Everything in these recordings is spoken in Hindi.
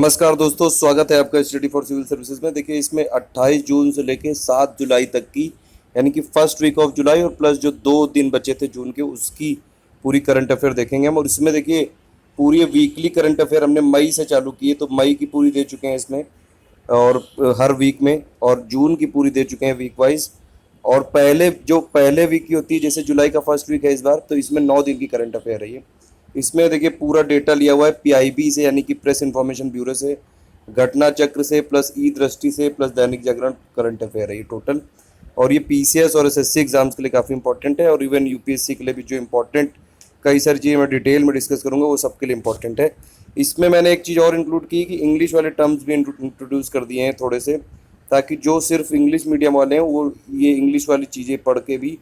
नमस्कार दोस्तों, स्वागत है आपका स्टडी फॉर सिविल सर्विसेज में। देखिए, इसमें 28 जून से लेके 7 जुलाई तक की, यानी कि फर्स्ट वीक ऑफ जुलाई और प्लस जो 2 दिन बचे थे जून के, उसकी पूरी करंट अफेयर देखेंगे हम। और इसमें देखिए, पूरी वीकली करंट अफेयर हमने मई से चालू की है, तो मई की पूरी दे चुके हैं इसमें, और हर वीक में, और जून की पूरी दे चुके हैं वीक वाइज। और पहले वीक की होती है, जैसे जुलाई का फर्स्ट वीक है इस बार, तो इसमें 9 दिन की करंट अफेयर है ये। इसमें देखिए पूरा डेटा लिया हुआ है पीआईबी से, यानी कि प्रेस इन्फॉर्मेशन ब्यूरो से, घटना चक्र से, प्लस ई दृष्टि से, plus Dainik Jagran current affair है ये टोटल। और ये पीसीएस और एसएससी एग्जाम्स के लिए काफ़ी इंपॉर्टेंट है, और इवन यूपीएससी के लिए भी जो इंपॉर्टेंट कई सारी चीज़ें मैं डिटेल में डिस्कस करूंगा, वो सबके लिए इंपॉर्टेंट है। इसमें मैंने एक चीज़ और इंक्लूड की कि इंग्लिश वाले टर्म्स भी इंट्रोड्यूस कर दिए हैं थोड़े से, ताकि जो सिर्फ इंग्लिश मीडियम वाले हैं वो ये इंग्लिश वाली चीज़ें पढ़ के भी,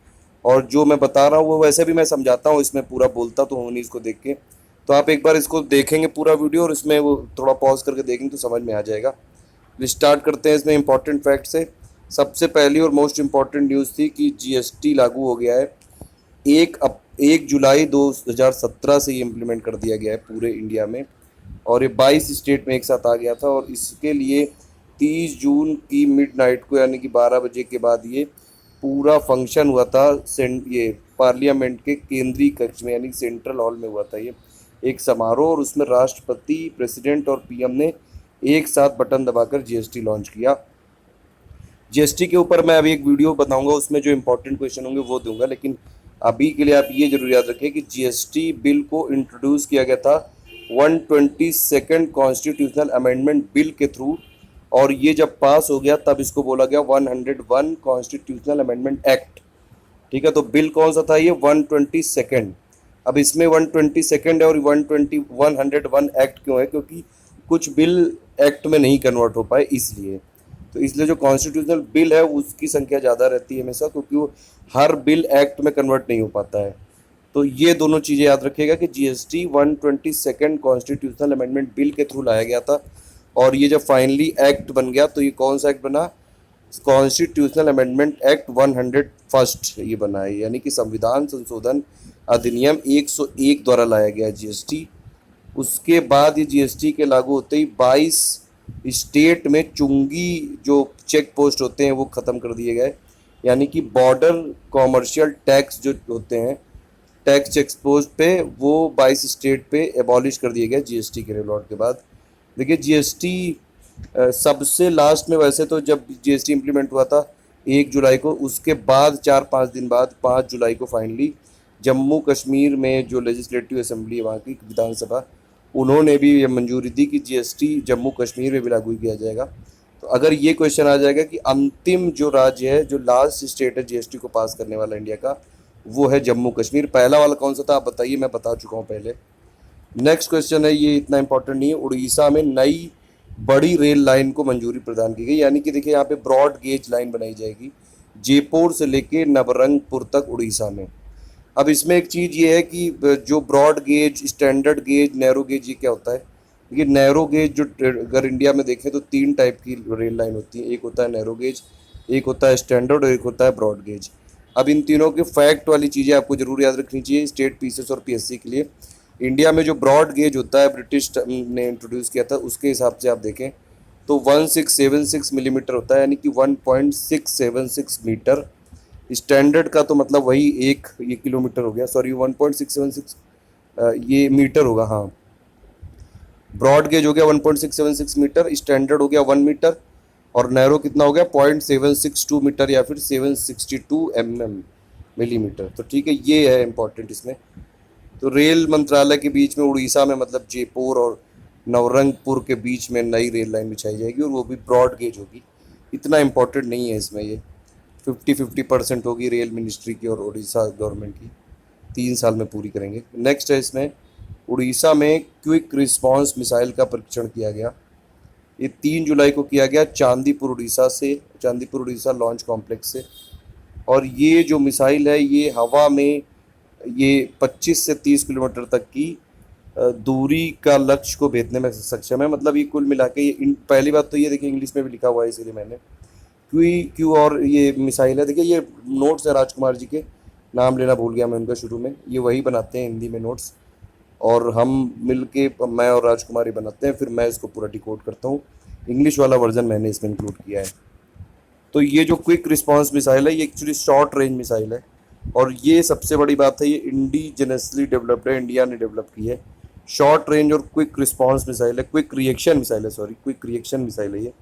और जो मैं बता रहा हूँ वो वैसे भी मैं समझाता हूँ, इसमें पूरा बोलता तो हूँ नहीं इसको देख के। तो आप एक बार इसको देखेंगे पूरा वीडियो, और इसमें वो थोड़ा पॉज करके देखेंगे तो समझ में आ जाएगा। स्टार्ट करते हैं इसमें इंपॉर्टेंट फैक्ट से। सबसे पहली और मोस्ट इम्पॉर्टेंट न्यूज़ थी कि जीएसटी लागू हो गया है। 1 जुलाई 2017 से ये इम्प्लीमेंट कर दिया गया है पूरे इंडिया में, और ये 22 स्टेट में एक साथ आ गया था। और इसके लिए 30 जून की मिडनाइट को, यानी कि 12 बजे के बाद, ये पूरा फंक्शन हुआ था ये पार्लियामेंट के केंद्रीय कक्ष में, यानी सेंट्रल हॉल में हुआ था ये एक समारोह। और उसमें राष्ट्रपति, प्रेसिडेंट और पीएम ने एक साथ बटन दबाकर जीएसटी लॉन्च किया। जीएसटी के ऊपर मैं अभी एक वीडियो बताऊंगा, उसमें जो इंपॉर्टेंट क्वेश्चन होंगे वो दूंगा, लेकिन अभी के लिए आप ये जरूर याद रखें कि जीएसटी बिल को इंट्रोड्यूस किया गया था 122nd कॉन्स्टिट्यूशनल अमेंडमेंट बिल के थ्रू, और ये जब पास हो गया तब इसको बोला गया 101 कॉन्स्टिट्यूशनल अमेंडमेंट एक्ट। ठीक है, तो बिल कौन सा था ये? 122nd। अब इसमें 122nd है और 101 एक्ट क्यों है? क्योंकि कुछ बिल एक्ट में नहीं कन्वर्ट हो पाए, इसलिए। तो इसलिए जो कॉन्स्टिट्यूशनल बिल है उसकी संख्या ज़्यादा रहती है हमेशा, क्योंकि वो हर बिल एक्ट में कन्वर्ट नहीं हो पाता है। तो ये दोनों चीज़ें याद रखिएगा कि GST 122nd constitutional amendment bill के थ्रू लाया गया था, और ये जब फाइनली एक्ट बन गया तो ये कौन सा एक्ट बना? कॉन्स्टिट्यूशनल अमेंडमेंट एक्ट 101 ये बना है, यानी कि संविधान संशोधन अधिनियम 101 द्वारा लाया गया जीएसटी। उसके बाद ये जीएसटी के लागू होते ही 22 स्टेट में चुंगी जो चेक पोस्ट होते हैं वो ख़त्म कर दिए गए, यानी कि बॉर्डर कॉमर्शियल टैक्स जो होते हैं, टैक्स चेक पोस्ट पे, वो 22 स्टेट पे एबॉलिश कर दिए गए जीएसटी के रिलॉट के बाद। देखिए, जीएसटी सबसे लास्ट में, वैसे तो जब जीएसटी इम्प्लीमेंट हुआ था 1 जुलाई को, उसके बाद 4-5 दिन बाद 5 जुलाई को फाइनली जम्मू कश्मीर में जो लेजिस्लेटिव असेंबली है, वहाँ की विधानसभा, उन्होंने भी ये मंजूरी दी कि जीएसटी जम्मू कश्मीर में भी लागू किया जाएगा। तो अगर ये क्वेश्चन आ जाएगा कि अंतिम जो राज्य है, जो लास्ट स्टेट है जीएसटी को पास करने वाला इंडिया का, वो है जम्मू कश्मीर। पहला वाला कौन सा था आप बताइए, मैं बता चुका हूँ पहले। नेक्स्ट क्वेश्चन है, ये इतना इंपॉर्टेंट नहीं है। उड़ीसा में नई बड़ी रेल लाइन को मंजूरी प्रदान की गई, यानी कि देखिए यहाँ पे ब्रॉड गेज लाइन बनाई जाएगी जयपुर से लेके नवरंगपुर तक उड़ीसा में। अब इसमें एक चीज़ ये है कि जो broad gauge, standard gauge, narrow gauge, ये क्या होता है? देखिए, नैरो गेज जो अगर इंडिया में देखें तो 3 टाइप की रेल लाइन होती है। एक होता है नैरो गेज, एक होता है स्टैंडर्ड, और एक होता है ब्रॉड गेज। अब इन तीनों के फैक्ट वाली चीज़ें आपको जरूर याद रखनी चाहिए स्टेट पीसीएस और पीएससी के लिए। इंडिया में जो ब्रॉड गेज होता है, ब्रिटिश ने इंट्रोड्यूस किया था, उसके हिसाब से आप देखें तो 1676 मिलीमीटर होता है, यानी कि 1.676 मीटर। स्टैंडर्ड का तो मतलब वही ये किलोमीटर हो गया, सॉरी 1.676 ये मीटर होगा, हाँ। ब्रॉड गेज हो गया 1.676 मीटर, स्टैंडर्ड हो गया 1 मीटर, और नैरो कितना हो गया? 0.762 मीटर, या फिर 762 मिलीमीटर। तो ठीक है, ये है इंपॉर्टेंट इसमें। तो रेल मंत्रालय के बीच में उड़ीसा में, मतलब जयपुर और नवरंगपुर के बीच में नई रेल लाइन बिछाई जाएगी, और वो भी ब्रॉड गेज होगी। इतना इम्पोर्टेंट नहीं है इसमें, ये 50-50% होगी रेल मिनिस्ट्री की और उड़ीसा गवर्नमेंट की, 3 साल में पूरी करेंगे। नेक्स्ट है इसमें, उड़ीसा में क्विक रिस्पांस मिसाइल का परीक्षण किया गया। ये 3 जुलाई को किया गया चांदीपुर उड़ीसा लॉन्च कॉम्प्लेक्स से। और ये जो मिसाइल है, ये हवा में ये 25 से 30 किलोमीटर तक की दूरी का लक्ष्य को भेदने में सक्षम है। मतलब ये कुल मिला के, पहली बात तो ये देखिए इंग्लिश में भी लिखा हुआ है, इसीलिए मैंने क्यू और ये मिसाइल है। देखिए, ये नोट्स है राजकुमार जी के, नाम लेना भूल गया मैं उनका शुरू में, ये वही बनाते हैं हिंदी में नोट्स। और हम मिलके, मैं और राजकुमारी बनाते हैं, फिर मैं इसको पूरा डिकोड करता हूँ। इंग्लिश वाला वर्जन मैंने इसमें इंक्लूड किया है। तो ये जो क्विक रिस्पांस मिसाइल है, ये एक्चुअली शॉर्ट रेंज मिसाइल है, और ये सबसे बड़ी बात है, ये इंडिजिनसली डेवलप्ड है, इंडिया ने डेवलप की है। शॉर्ट रेंज और क्विक रिस्पांस मिसाइल है, क्विक रिएक्शन मिसाइल है, सॉरी क्विक रिएक्शन मिसाइल है ये।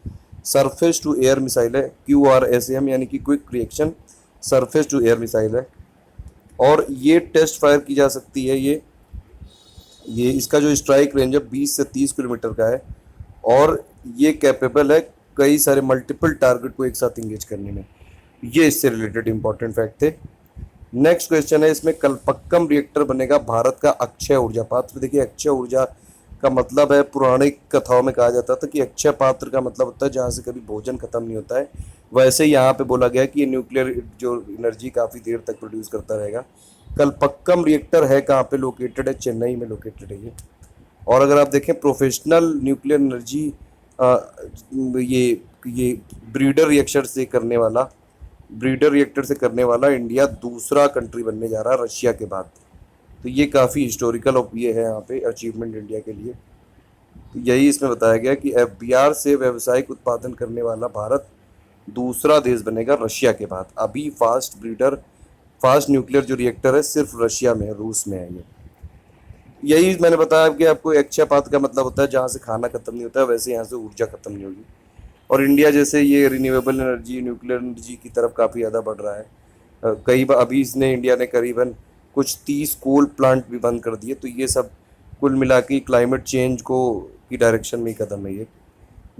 सरफेस टू एयर मिसाइल है, QRSAM, यानी कि quick reaction surface to air missile है। और ये टेस्ट फायर की जा सकती है। ये इसका जो स्ट्राइक रेंज है 20 से 30 किलोमीटर का है, और ये कैपेबल है कई सारे मल्टीपल टारगेट को एक साथ इंगेज करने में। ये इससे रिलेटेड इंपॉर्टेंट फैक्ट थे। नेक्स्ट क्वेश्चन है, इसमें कल्पक्कम रिएक्टर बनेगा भारत का अक्षय ऊर्जा पात्र। देखिए, अक्षय ऊर्जा का मतलब है, पौराणिक कथाओं में कहा जाता था कि अक्षय पात्र का मतलब होता है जहाँ से कभी भोजन खत्म नहीं होता है। वैसे ही यहाँ पे बोला गया कि ये न्यूक्लियर जो एनर्जी काफ़ी देर तक प्रोड्यूस करता रहेगा। कल्पक्कम रिएक्टर है कहाँ पे लोकेटेड है? चेन्नई में लोकेटेड है ये। और अगर आप देखें प्रोफेशनल न्यूक्लियर एनर्जी, ये ब्रीडर रिएक्टर से करने वाला इंडिया दूसरा कंट्री बनने जा रहा है रशिया के बाद। तो ये काफ़ी हिस्टोरिकल ये है यहाँ पे अचीवमेंट इंडिया के लिए। तो यही इसमें बताया गया कि FBR से व्यावसायिक उत्पादन करने वाला भारत दूसरा देश बनेगा रशिया के बाद। अभी फास्ट न्यूक्लियर जो रिएक्टर है सिर्फ रशिया में है, रूस में है ये। यही मैंने बताया कि आपको अक्षयपात का मतलब होता है जहाँ से खाना खत्म नहीं होता है, वैसे यहाँ से ऊर्जा खत्म नहीं होगी। और इंडिया जैसे ये रिन्यूएबल एनर्जी, न्यूक्लियर एनर्जी की तरफ काफ़ी ज़्यादा बढ़ रहा है। अभी इंडिया ने करीबन कुछ 30 कोल प्लांट भी बंद कर दिए। तो ये सब कुल मिला के क्लाइमेट चेंज की डायरेक्शन में ही कदम है ये।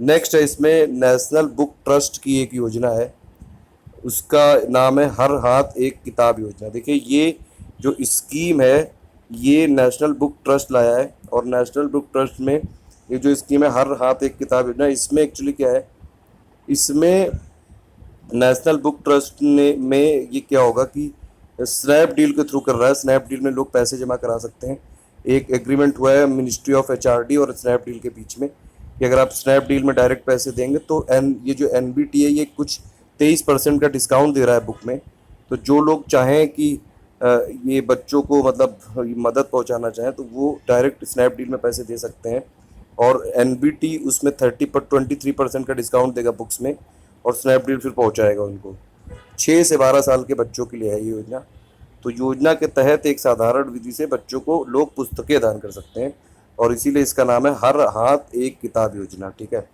नेक्स्ट है, इसमें नेशनल बुक ट्रस्ट की एक योजना है, उसका नाम है हर हाथ एक किताब योजना। देखिए, ये जो स्कीम है ये नेशनल बुक ट्रस्ट लाया है, और नेशनल बुक ट्रस्ट में ये जो स्कीम है हर हाथ एक किताब योजना, इसमें एक्चुअली क्या है, इसमें नेशनल बुक ट्रस्ट में ये क्या होगा कि स्नैपडील के थ्रू कर रहा है। स्नैपडील में लोग पैसे जमा करा सकते हैं। एक एग्रीमेंट हुआ है मिनिस्ट्री ऑफ HRD और स्नैपडील के बीच में कि अगर आप स्नैपडील में डायरेक्ट पैसे देंगे तो ये जो NBT है ये कुछ 23% का डिस्काउंट दे रहा है बुक में। तो जो लोग चाहें कि ये बच्चों को मतलब मदद पहुंचाना चाहें तो वो डायरेक्ट स्नैपडील में पैसे दे सकते हैं, और NBT उसमें 23% का डिस्काउंट देगा बुक्स में, और स्नैपडील फिर पहुंचाएगा उनको। 6 से 12 साल के बच्चों के लिए है ये योजना। तो योजना के तहत एक साधारण विधि से बच्चों को लोग पुस्तकें दान कर सकते हैं, और इसीलिए इसका नाम है हर हाथ एक किताब योजना। ठीक है।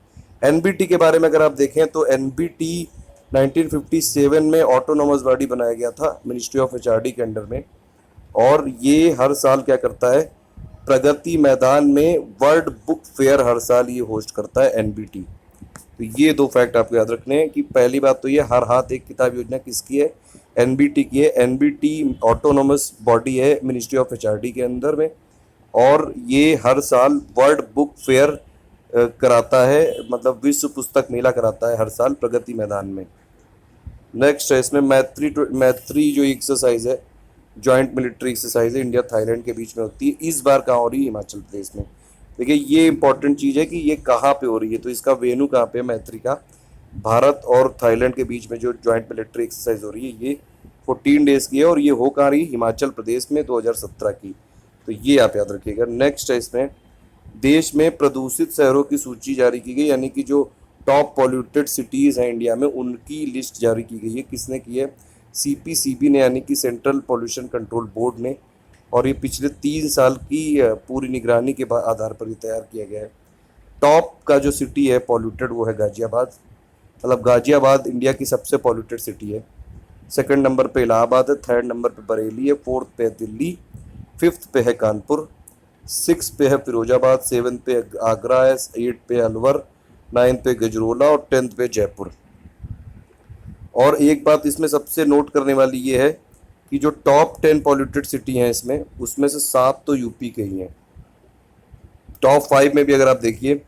NBT के बारे में अगर आप देखें तो NBT 1957 में ऑटोनोमस बॉडी बनाया गया था मिनिस्ट्री ऑफ HRD के अंडर में, और ये हर साल क्या करता है, प्रगति मैदान में वर्ल्ड बुक फेयर हर साल ये होस्ट करता है NBT। तो ये 2 फैक्ट आपको याद रखने हैं कि पहली बात तो ये हर हाथ एक किताब योजना किसकी है, NBT की है। NBT ऑटोनोमस बॉडी है मिनिस्ट्री ऑफ HRD के अंदर में, और ये हर साल वर्ल्ड बुक फेयर कराता है, मतलब विश्व पुस्तक मेला कराता है हर साल प्रगति मैदान में। नेक्स्ट है, इसमें मैत्री जो एक्सरसाइज है, जॉइंट मिलिट्री एक्सरसाइज है, इंडिया थाईलैंड के बीच में होती है। इस बार कहाँ हो रही है? हिमाचल प्रदेश में। देखिए, ये इंपॉर्टेंट चीज़ है कि ये कहाँ पे हो रही है, तो इसका वेन्यू कहाँ पे है मैत्री का। भारत और थाईलैंड के बीच में जो जॉइंट मिलिट्री एक्सरसाइज हो रही है ये 14 डेज की है, और ये हो कहाँ रही है? हिमाचल प्रदेश में 2017 की। तो ये आप याद रखिएगा। नेक्स्ट है, इसमें देश में प्रदूषित शहरों की सूची जारी की गई, यानी कि जो टॉप पॉल्यूटेड सिटीज़ हैं इंडिया में उनकी लिस्ट जारी की गई है। किसने की है? CPCB ने, यानी कि सेंट्रल पॉल्यूशन कंट्रोल बोर्ड ने, और ये पिछले 3 साल की पूरी निगरानी के आधार पर ये तैयार किया गया है। टॉप का जो सिटी है पॉल्यूटेड वो है गाजियाबाद, मतलब गाजियाबाद इंडिया की सबसे पॉल्यूटेड सिटी है। सेकंड नंबर पे इलाहाबाद है, थर्ड नंबर पे बरेली है, फोर्थ पे है दिल्ली, फिफ्थ पे है कानपुर, 6 पे है फिरोजाबाद, 7 पे आगरा है, 8 पे अलवर, 9 पे गजरोला, और 10th पे जयपुर। और एक बात इसमें सबसे नोट करने वाली ये है कि जो टॉप 10 पॉल्यूटेड सिटी हैं इसमें, उसमें से 7 तो यूपी के ही हैं। टॉप 5 में भी अगर आप देखिए,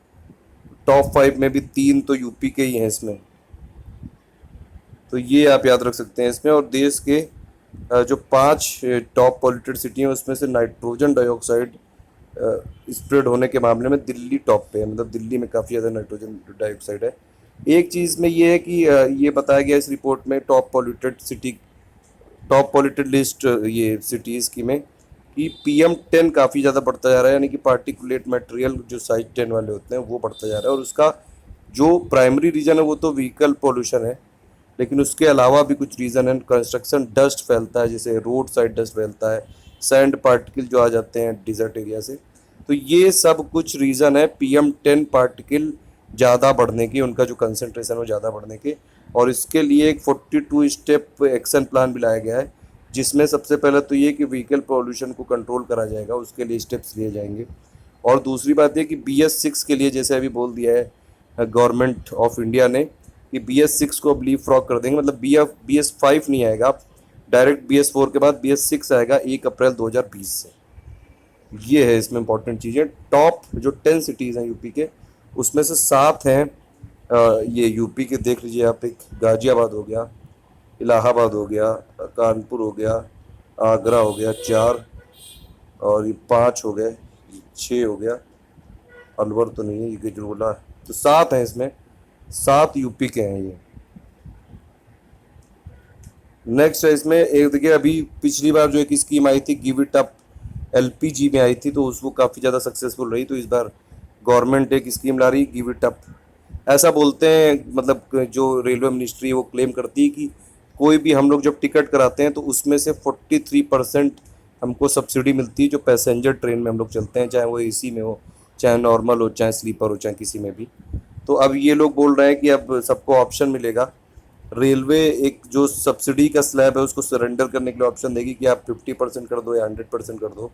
टॉप 5 में भी 3 तो यूपी के ही हैं इसमें। तो ये आप याद रख सकते हैं इसमें। और देश के जो 5 टॉप पॉल्यूटेड सिटी हैं उसमें से नाइट्रोजन डाइऑक्साइड स्प्रेड होने के मामले में दिल्ली टॉप पे है, मतलब दिल्ली में काफ़ी ज़्यादा नाइट्रोजन डाइऑक्साइड है। एक चीज़ में ये है कि ये बताया गया इस रिपोर्ट में टॉप पॉल्यूटेड लिस्ट ये सिटीज़ की में कि PM10 काफ़ी ज़्यादा बढ़ता जा रहा है, यानी कि पार्टिकुलेट मटेरियल जो साइज 10 वाले होते हैं वो बढ़ता जा रहा है। और उसका जो प्राइमरी रीज़न है वो तो व्हीकल पोल्यूशन है, लेकिन उसके अलावा भी कुछ रीज़न है। कंस्ट्रक्शन डस्ट फैलता है, जैसे रोड साइड डस्ट फैलता है, सैंड पार्टिकल जो आ जाते हैं डिजर्ट एरिया से। तो ये सब कुछ रीज़न है PM10 पार्टिकल ज़्यादा बढ़ने के, उनका जो कंसनट्रेशन है वो ज़्यादा बढ़ने के। और इसके लिए एक 42 स्टेप एक्शन प्लान भी लाया गया है, जिसमें सबसे पहले तो ये कि व्हीकल पोल्यूशन को कंट्रोल करा जाएगा, उसके लिए स्टेप्स लिए जाएंगे। और दूसरी बात ये कि BS6 के लिए, जैसे अभी बोल दिया है गवर्नमेंट ऑफ इंडिया ने, कि BS6 को अब लीव फ्रॉग कर देंगे, मतलब BS5 नहीं आएगा, डायरेक्ट BS4 के बाद BS6 आएगा 1 अप्रैल 2020 से। ये है इसमें इंपॉर्टेंट चीज़ें। टॉप जो 10 सिटीज़ हैं यूपी के, उसमें से 7 हैं ये यूपी के, देख लीजिए आप। एक गाजियाबाद हो गया, इलाहाबाद हो गया, कानपुर हो गया, आगरा हो गया 4, और ये 5 हो गए, 6 हो गया, अलवर तो नहीं है, ये गजरोला। तो 7 हैं इसमें, 7 यूपी के हैं ये। नेक्स्ट है इसमें एक, देखिए अभी पिछली बार जो एक स्कीम आई थी गिव इट अप, LPG में आई थी, तो उसको काफ़ी ज़्यादा सक्सेसफुल रही। तो इस बार गवर्नमेंट एक स्कीम ला रही, गिव इट अप। ऐसा बोलते हैं, मतलब जो रेलवे मिनिस्ट्री वो क्लेम करती है कि कोई भी हम लोग जब टिकट कराते हैं तो उसमें से 43% हमको सब्सिडी मिलती है, जो पैसेंजर ट्रेन में हम लोग चलते हैं, चाहे वो AC में हो, चाहे नॉर्मल हो, चाहे स्लीपर हो, चाहे किसी में भी। तो अब ये लोग बोल रहे हैं कि अब सबको ऑप्शन मिलेगा। रेलवे एक जो सब्सिडी का स्लैब है उसको सरेंडर करने के लिए ऑप्शन देगी कि आप 50% कर दो या 100% कर दो।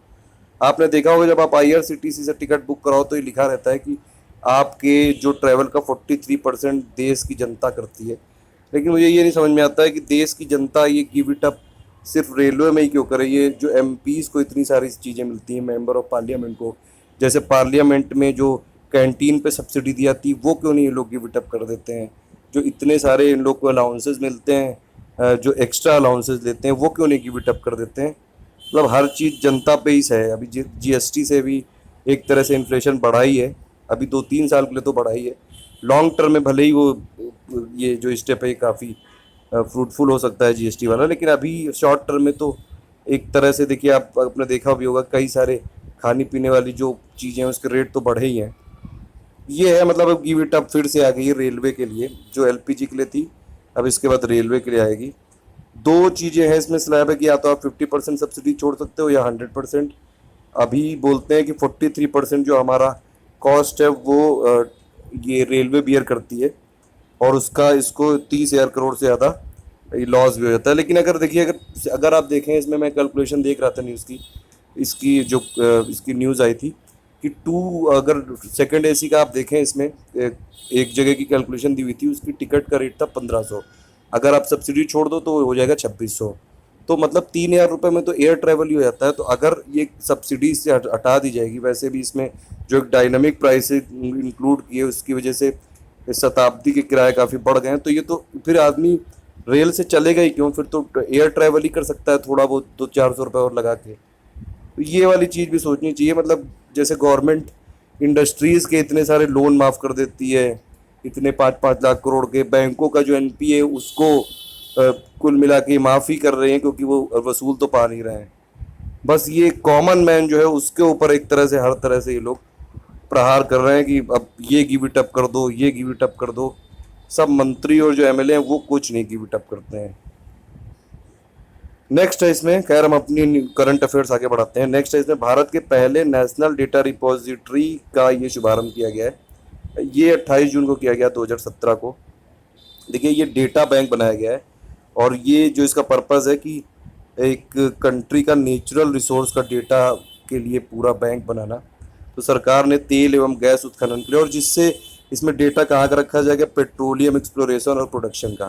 आपने देखा होगा जब आप IRCTC से टिकट बुक कराओ तो ये लिखा रहता है कि आपके जो ट्रैवल का 43% देश की जनता करती है। लेकिन मुझे ये नहीं समझ में आता है कि देश की जनता ये गिव इट अप सिर्फ रेलवे में ही क्यों करे। ये जो MPs को इतनी सारी चीज़ें मिलती हैं, मेंबर ऑफ पार्लियामेंट को, जैसे पार्लियामेंट में जो कैंटीन पे सब्सिडी दी जाती है वो क्यों नहीं ये लोग गिव इट अप कर देते हैं। जो इतने सारे इन लोग को अलाउंसेस मिलते हैं, जो एक्स्ट्रा अलाउंसेस लेते हैं, वो क्यों नहीं गिव इट अप कर देते हैं। मतलब हर चीज़ जनता पे ही है। अभी GST से भी एक तरह से इन्फ्लेशन बढ़ा ही है, अभी 2-3 साल के लिए तो बढ़ा ही है। लॉन्ग टर्म में भले ही वो ये जो स्टेप है काफ़ी फ्रूटफुल हो सकता है GST वाला, लेकिन अभी शॉर्ट टर्म में तो एक तरह से देखिए, आप आपने देखा भी होगा कई सारे खाने पीने वाली जो चीज़ें हैं उसके रेट तो बढ़े ही हैं। ये है, मतलब अब गिव इट अप फिर से आ गई है रेलवे के लिए, जो LPG के लिए थी, अब इसके बाद रेलवे के लिए आएगी। 2 चीज़ें हैं इसमें स्लैब है कि या तो आप 50% सब्सिडी छोड़ सकते हो या 100%। अभी बोलते हैं कि 43% जो हमारा कॉस्ट है वो ये रेलवे बियर करती है, और उसका इसको 30,000 करोड़ से ज़्यादा लॉस भी हो जाता है। लेकिन अगर देखिए, अगर अगर आप देखें, इसमें मैं कैलकुलेशन देख रहा था न्यूज़ की, इसकी जो इसकी न्यूज़ आई थी कि अगर सेकंड AC का आप देखें, इसमें एक जगह की कैलकुलेशन दी हुई थी, उसकी टिकट का रेट था 1500, अगर आप सब्सिडी छोड़ दो तो हो जाएगा 2600। तो मतलब 3,000 रुपये में तो एयर ट्रैवल ही हो जाता है। तो अगर ये सब्सिडी से हटा दी जाएगी, वैसे भी इसमें जो एक डायनामिक प्राइस इंक्लूड किए उसकी वजह से शताब्दी के किराए काफ़ी बढ़ गए हैं, तो ये तो फिर आदमी रेल से चलेगा ही क्यों, फिर तो एयर ट्रैवल ही कर सकता है थोड़ा बहुत 200-400 रुपये और लगा के। तो ये वाली चीज़ भी सोचनी चाहिए। मतलब जैसे गवर्नमेंट इंडस्ट्रीज़ के इतने सारे लोन माफ़ कर देती है, इतने 5-5 लाख करोड़ के, बैंकों का जो NPA उसको कुल मिला के माफ़ी कर रहे हैं क्योंकि वो वसूल तो पा नहीं रहे हैं। बस ये कॉमन मैन जो है उसके ऊपर एक तरह से हर तरह से ये लोग प्रहार कर रहे हैं कि अब ये गिव इट अप कर दो, ये गिव इट अप कर दो। सब मंत्री और जो MLA हैं वो कुछ नहीं गिव इट अप करते हैं। नेक्स्ट है इसमें, खैर हम अपनी करंट अफेयर्स आगे बढ़ाते हैं। नेक्स्ट है इसमें, भारत के पहले नेशनल डेटा रिपोजिटरी का ये शुभारंभ किया गया है। ये 28 जून को किया गया 2017 को। देखिए ये डेटा बैंक बनाया गया है, और ये जो इसका पर्पज़ है कि एक कंट्री का नेचुरल रिसोर्स का डेटा के लिए पूरा बैंक बनाना। तो सरकार ने तेल एवं गैस उत्खनन के लिए, और जिससे इसमें डेटा कहाँ का रखा जाएगा, पेट्रोलियम एक्सप्लोरेशन और प्रोडक्शन का,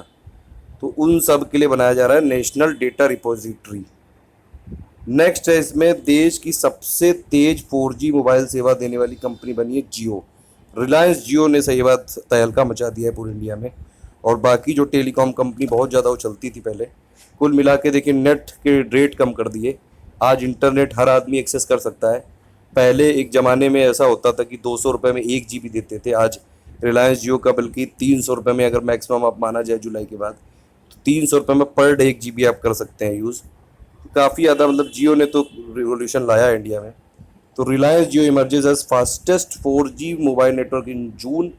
तो उन सब के लिए बनाया जा रहा है नेशनल डेटा रिपोजिटरी। नेक्स्ट है इसमें, देश की सबसे तेज 4G मोबाइल सेवा देने वाली कंपनी बनी है जियो। रिलायंस जियो ने सही बात तहलका मचा दिया है पूरे इंडिया में, और बाकी जो टेलीकॉम कंपनी बहुत ज़्यादा वो चलती थी पहले, कुल मिला के देखिए नेट के रेट कम कर दिए। आज इंटरनेट हर आदमी एक्सेस कर सकता है। पहले एक ज़माने में ऐसा होता था कि 200 रुपये में 1 GB देते थे। आज रिलायंस जियो का बल्कि 300 रुपये में, अगर मैक्सिमम आप माना जाए जुलाई के बाद, तो 300 रुपये में पर डे 1 GB आप कर सकते हैं यूज़। काफ़ी ज़्यादा मतलब जियो ने तो रिवोल्यूशन लाया इंडिया में। तो Reliance Jio emerges as fastest 4G mobile network in June.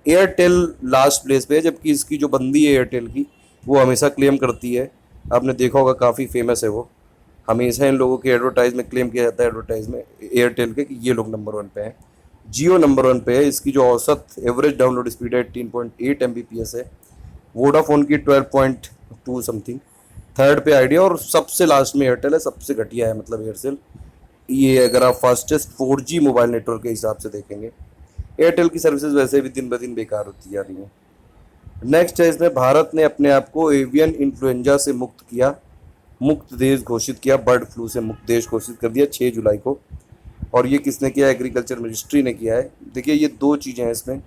Airtel last place पे है, जबकि इसकी जो बंदी है एयरटेल की, वो हमेशा क्लेम करती है, आपने देखा होगा काफ़ी फेमस है वो, हमेशा इन लोगों के एडवर्टाइज में क्लेम किया जाता है एडवर्टाइज में एयरटेल के कि ये लोग नंबर 1 पे हैं। जियो नंबर 1 पे है, इसकी जो औसत एवरेज डाउनलोड स्पीड है 18.8 Mbps है। वोडाफोन की 12.2 समथिंग। थर्ड पे आइडिया और सबसे लास्ट में एयरटेल है, सबसे घटिया है मतलब एयरसेल। ये अगर आप फास्टेस्ट 4G मोबाइल नेटवर्क के हिसाब से देखेंगे, एयरटेल की सर्विसेज वैसे भी दिन ब दिन बेकार होती जा रही हैं। नेक्स्ट है इसमें, भारत ने अपने आप को एवियन इन्फ्लुएंजा से मुक्त किया, मुक्त देश घोषित किया, बर्ड फ्लू से मुक्त देश घोषित कर दिया 6 जुलाई को। और ये किसने किया? एग्रीकल्चर मिनिस्ट्री ने किया है। देखिए ये दो चीज़ें हैं इसमें,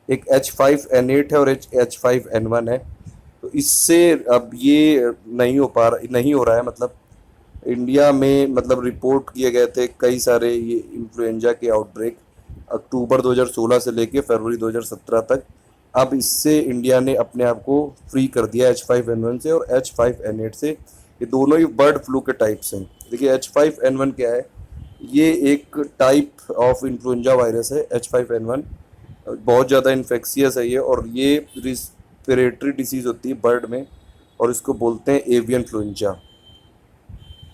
एक H5N8 है और H5N1 है। तो इससे अब ये नहीं हो रहा है, मतलब इंडिया में मतलब रिपोर्ट किए गए थे कई सारे ये इन्फ्लुएंजा के आउटब्रेक अक्टूबर 2016 से लेके फरवरी 2017 तक। अब इससे इंडिया ने अपने आप को फ्री कर दिया H5N1 से और H5N8 से। ये दोनों ही बर्ड फ्लू के टाइप्स हैं। देखिए H5N1 क्या है? ये एक टाइप ऑफ इन्फ्लुएंजा वायरस है H5N1, बहुत ज़्यादा इन्फेक्शियस है ये, और ये रिस्पिरेटरी डिसीज़ होती है बर्ड में, और इसको बोलते हैं एवियन इन्फ्लुएंजा।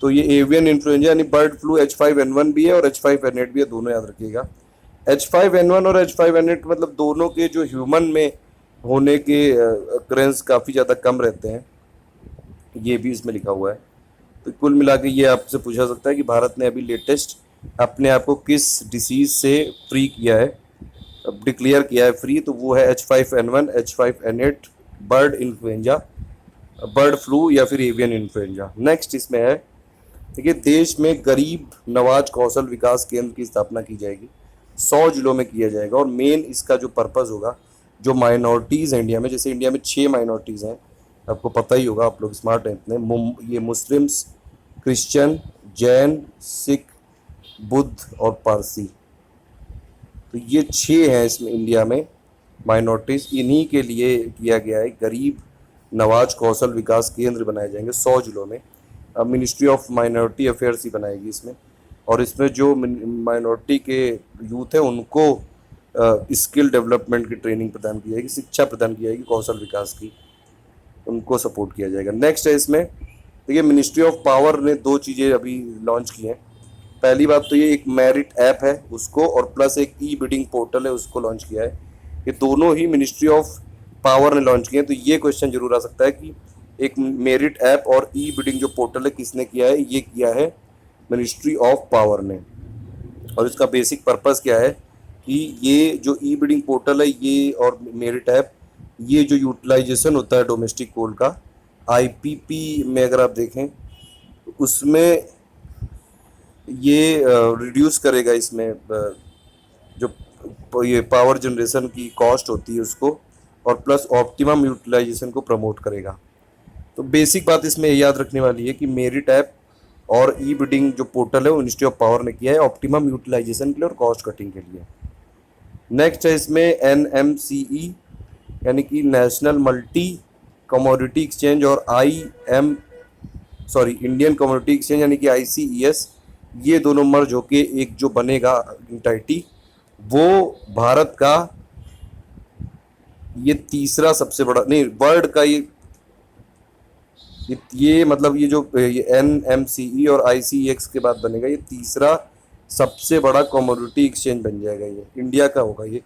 तो ये एवियन इन्फ्लुएंजा यानी बर्ड फ्लू H5N1 भी है और H5N8 भी है, दोनों याद रखिएगा। H5N1 और H5N8 मतलब दोनों के जो ह्यूमन में होने के अक्रेंस काफ़ी ज़्यादा कम रहते हैं, ये भी इसमें लिखा हुआ है। तो कुल मिला के ये आपसे पूछा सकता है कि भारत ने अभी लेटेस्ट अपने आप को किस डिसीज़ से फ्री किया है, डिक्लेयर किया है फ्री, तो वो है H5N1 H5N8 bird influenza, bird flu या फिर एवियन इन्फ्लुएंजा। नेक्स्ट इसमें है, देखिए देश में गरीब नवाज कौशल विकास केंद्र की स्थापना की जाएगी, 100 जिलों में किया जाएगा। और मेन इसका जो पर्पज़ होगा, जो माइनॉरिटीज़ हैं इंडिया में, जैसे इंडिया में 6 माइनॉरिटीज़ हैं, आपको पता ही होगा, आप लोग स्मार्ट हैं इतने, ये मुस्लिम्स, क्रिश्चियन, जैन, सिख, बुद्ध और पारसी। तो ये 6 हैं इसमें इंडिया में माइनॉरिटीज़। इन्हीं के लिए किया गया है गरीब नवाज कौशल विकास केंद्र बनाए जाएंगे 100 जिलों में। अब मिनिस्ट्री ऑफ माइनॉरिटी अफेयर्स ही बनाएगी इसमें, और इसमें जो माइनॉरिटी के यूथ है उनको स्किल डेवलपमेंट की ट्रेनिंग प्रदान की जाएगी, शिक्षा प्रदान की जाएगी कौशल विकास की, उनको सपोर्ट किया जाएगा। नेक्स्ट है इसमें, देखिए मिनिस्ट्री ऑफ पावर ने 2 चीज़ें अभी लॉन्च की हैं। पहली बात तो ये एक मेरिट ऐप है उसको, और प्लस एक ई बिडिंग पोर्टल है उसको लॉन्च किया है। ये दोनों ही मिनिस्ट्री ऑफ पावर ने लॉन्च किए हैं। तो ये क्वेश्चन जरूर आ सकता है कि एक मेरिट ऐप और ई बिडिंग जो पोर्टल है किसने किया है? ये किया है मिनिस्ट्री ऑफ पावर ने। और इसका बेसिक पर्पस क्या है कि ये जो ई बिडिंग पोर्टल है ये और मेरिट ऐप, ये जो यूटिलाइजेशन होता है डोमेस्टिक कोल का IPP में अगर आप देखें, उसमें ये रिड्यूस करेगा इसमें जो ये पावर जनरेशन की कॉस्ट होती है उसको, और प्लस ऑप्टिमम यूटिलाइजेशन को प्रमोट करेगा। तो बेसिक बात इसमें याद रखने वाली है कि मेरिट ऐप और ई बिडिंग जो पोर्टल है वो मिनिस्ट्री ऑफ पावर ने किया है ऑप्टिमम यूटिलाइजेशन के लिए और कॉस्ट कटिंग के लिए। नेक्स्ट है इसमें NMCE यानी कि नेशनल मल्टी कमोडिटी एक्सचेंज, और इंडियन कमोडिटी एक्सचेंज यानी कि ICES, ये दोनों मर्ज होके एक जो बनेगा एंटिटी, वो भारत का ये तीसरा सबसे बड़ा, नहीं वर्ल्ड का ये मतलब ये जो ये NMCE और ICEX के बाद बनेगा, ये तीसरा सबसे बड़ा कमोडिटी एक्सचेंज बन जाएगा। ये इंडिया का होगा, ये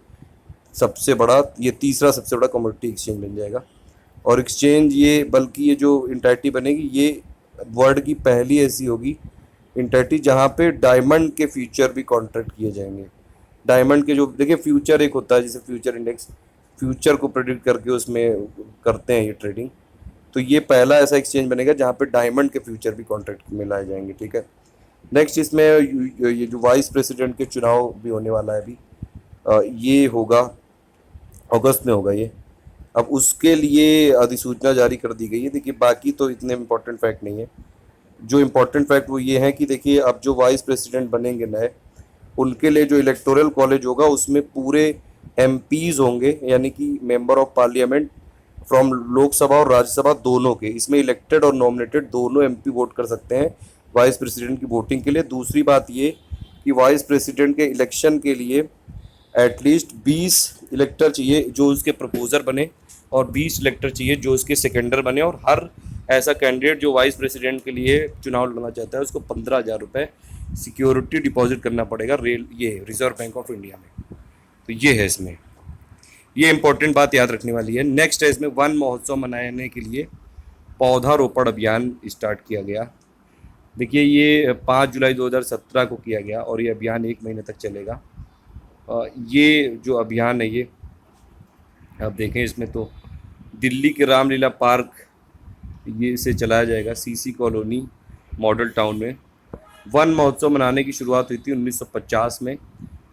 सबसे बड़ा, ये तीसरा सबसे बड़ा कमोडिटी एक्सचेंज बन जाएगा। और एक्सचेंज ये, बल्कि ये जो एंटिटी बनेगी ये वर्ल्ड की पहली ऐसी होगी एंटिटी जहाँ पे डायमंड के फ्यूचर भी कॉन्ट्रैक्ट किए जाएंगे। डायमंड के जो देखिए फ्यूचर एक होता है जैसे फ्यूचर इंडेक्स, फ्यूचर को प्रेडिक्ट करके उसमें करते हैं ये ट्रेडिंग। तो ये पहला ऐसा एक्सचेंज बनेगा जहाँ पे डायमंड के फ्यूचर भी कॉन्ट्रैक्ट में लाए जाएंगे, ठीक है। नेक्स्ट इसमें ये जो वाइस प्रेसिडेंट के चुनाव भी होने वाला है अभी, ये होगा अगस्त में होगा ये। अब उसके लिए अधिसूचना जारी कर दी गई है। देखिए बाकी तो इतने इम्पोर्टेंट फैक्ट नहीं है, जो इम्पोर्टेंट फैक्ट वो ये है कि देखिए अब जो वाइस प्रेसिडेंट बनेंगे नए, उनके लिए जो इलेक्टोरल कॉलेज होगा उसमें पूरे MPs होंगे, यानी कि member of parliament from Lok Sabha और राज्यसभा दोनों के, इसमें इलेक्टेड और नॉमिनेटेड दोनों MP वोट कर सकते हैं वाइस प्रेसिडेंट की वोटिंग के लिए। दूसरी बात ये कि वाइस प्रेसिडेंट के इलेक्शन के लिए एटलीस्ट 20 इलेक्टर चाहिए जो उसके प्रपोजर बने, और 20 इलेक्टर चाहिए जो उसके सेकेंडर बने, और हर ऐसा कैंडिडेट जो वाइस प्रेसिडेंट के लिए चुनाव लड़ना चाहता है उसको 15,000 रुपये सिक्योरिटी डिपॉजिट करना पड़ेगा रिजर्व बैंक ऑफ इंडिया में। तो ये है इसमें, ये इंपॉर्टेंट बात याद रखने वाली है। नेक्स्ट है इसमें वन महोत्सव मनाने के लिए पौधारोपण अभियान स्टार्ट किया गया। देखिए ये 5 जुलाई 2017 को किया गया और ये अभियान 1 महीने तक चलेगा। ये जो अभियान है ये आप देखें इसमें तो दिल्ली के रामलीला पार्क ये से चलाया जाएगा, सीसी कॉलोनी मॉडल टाउन में। वन महोत्सव मनाने की शुरुआत हुई थी 1950 में,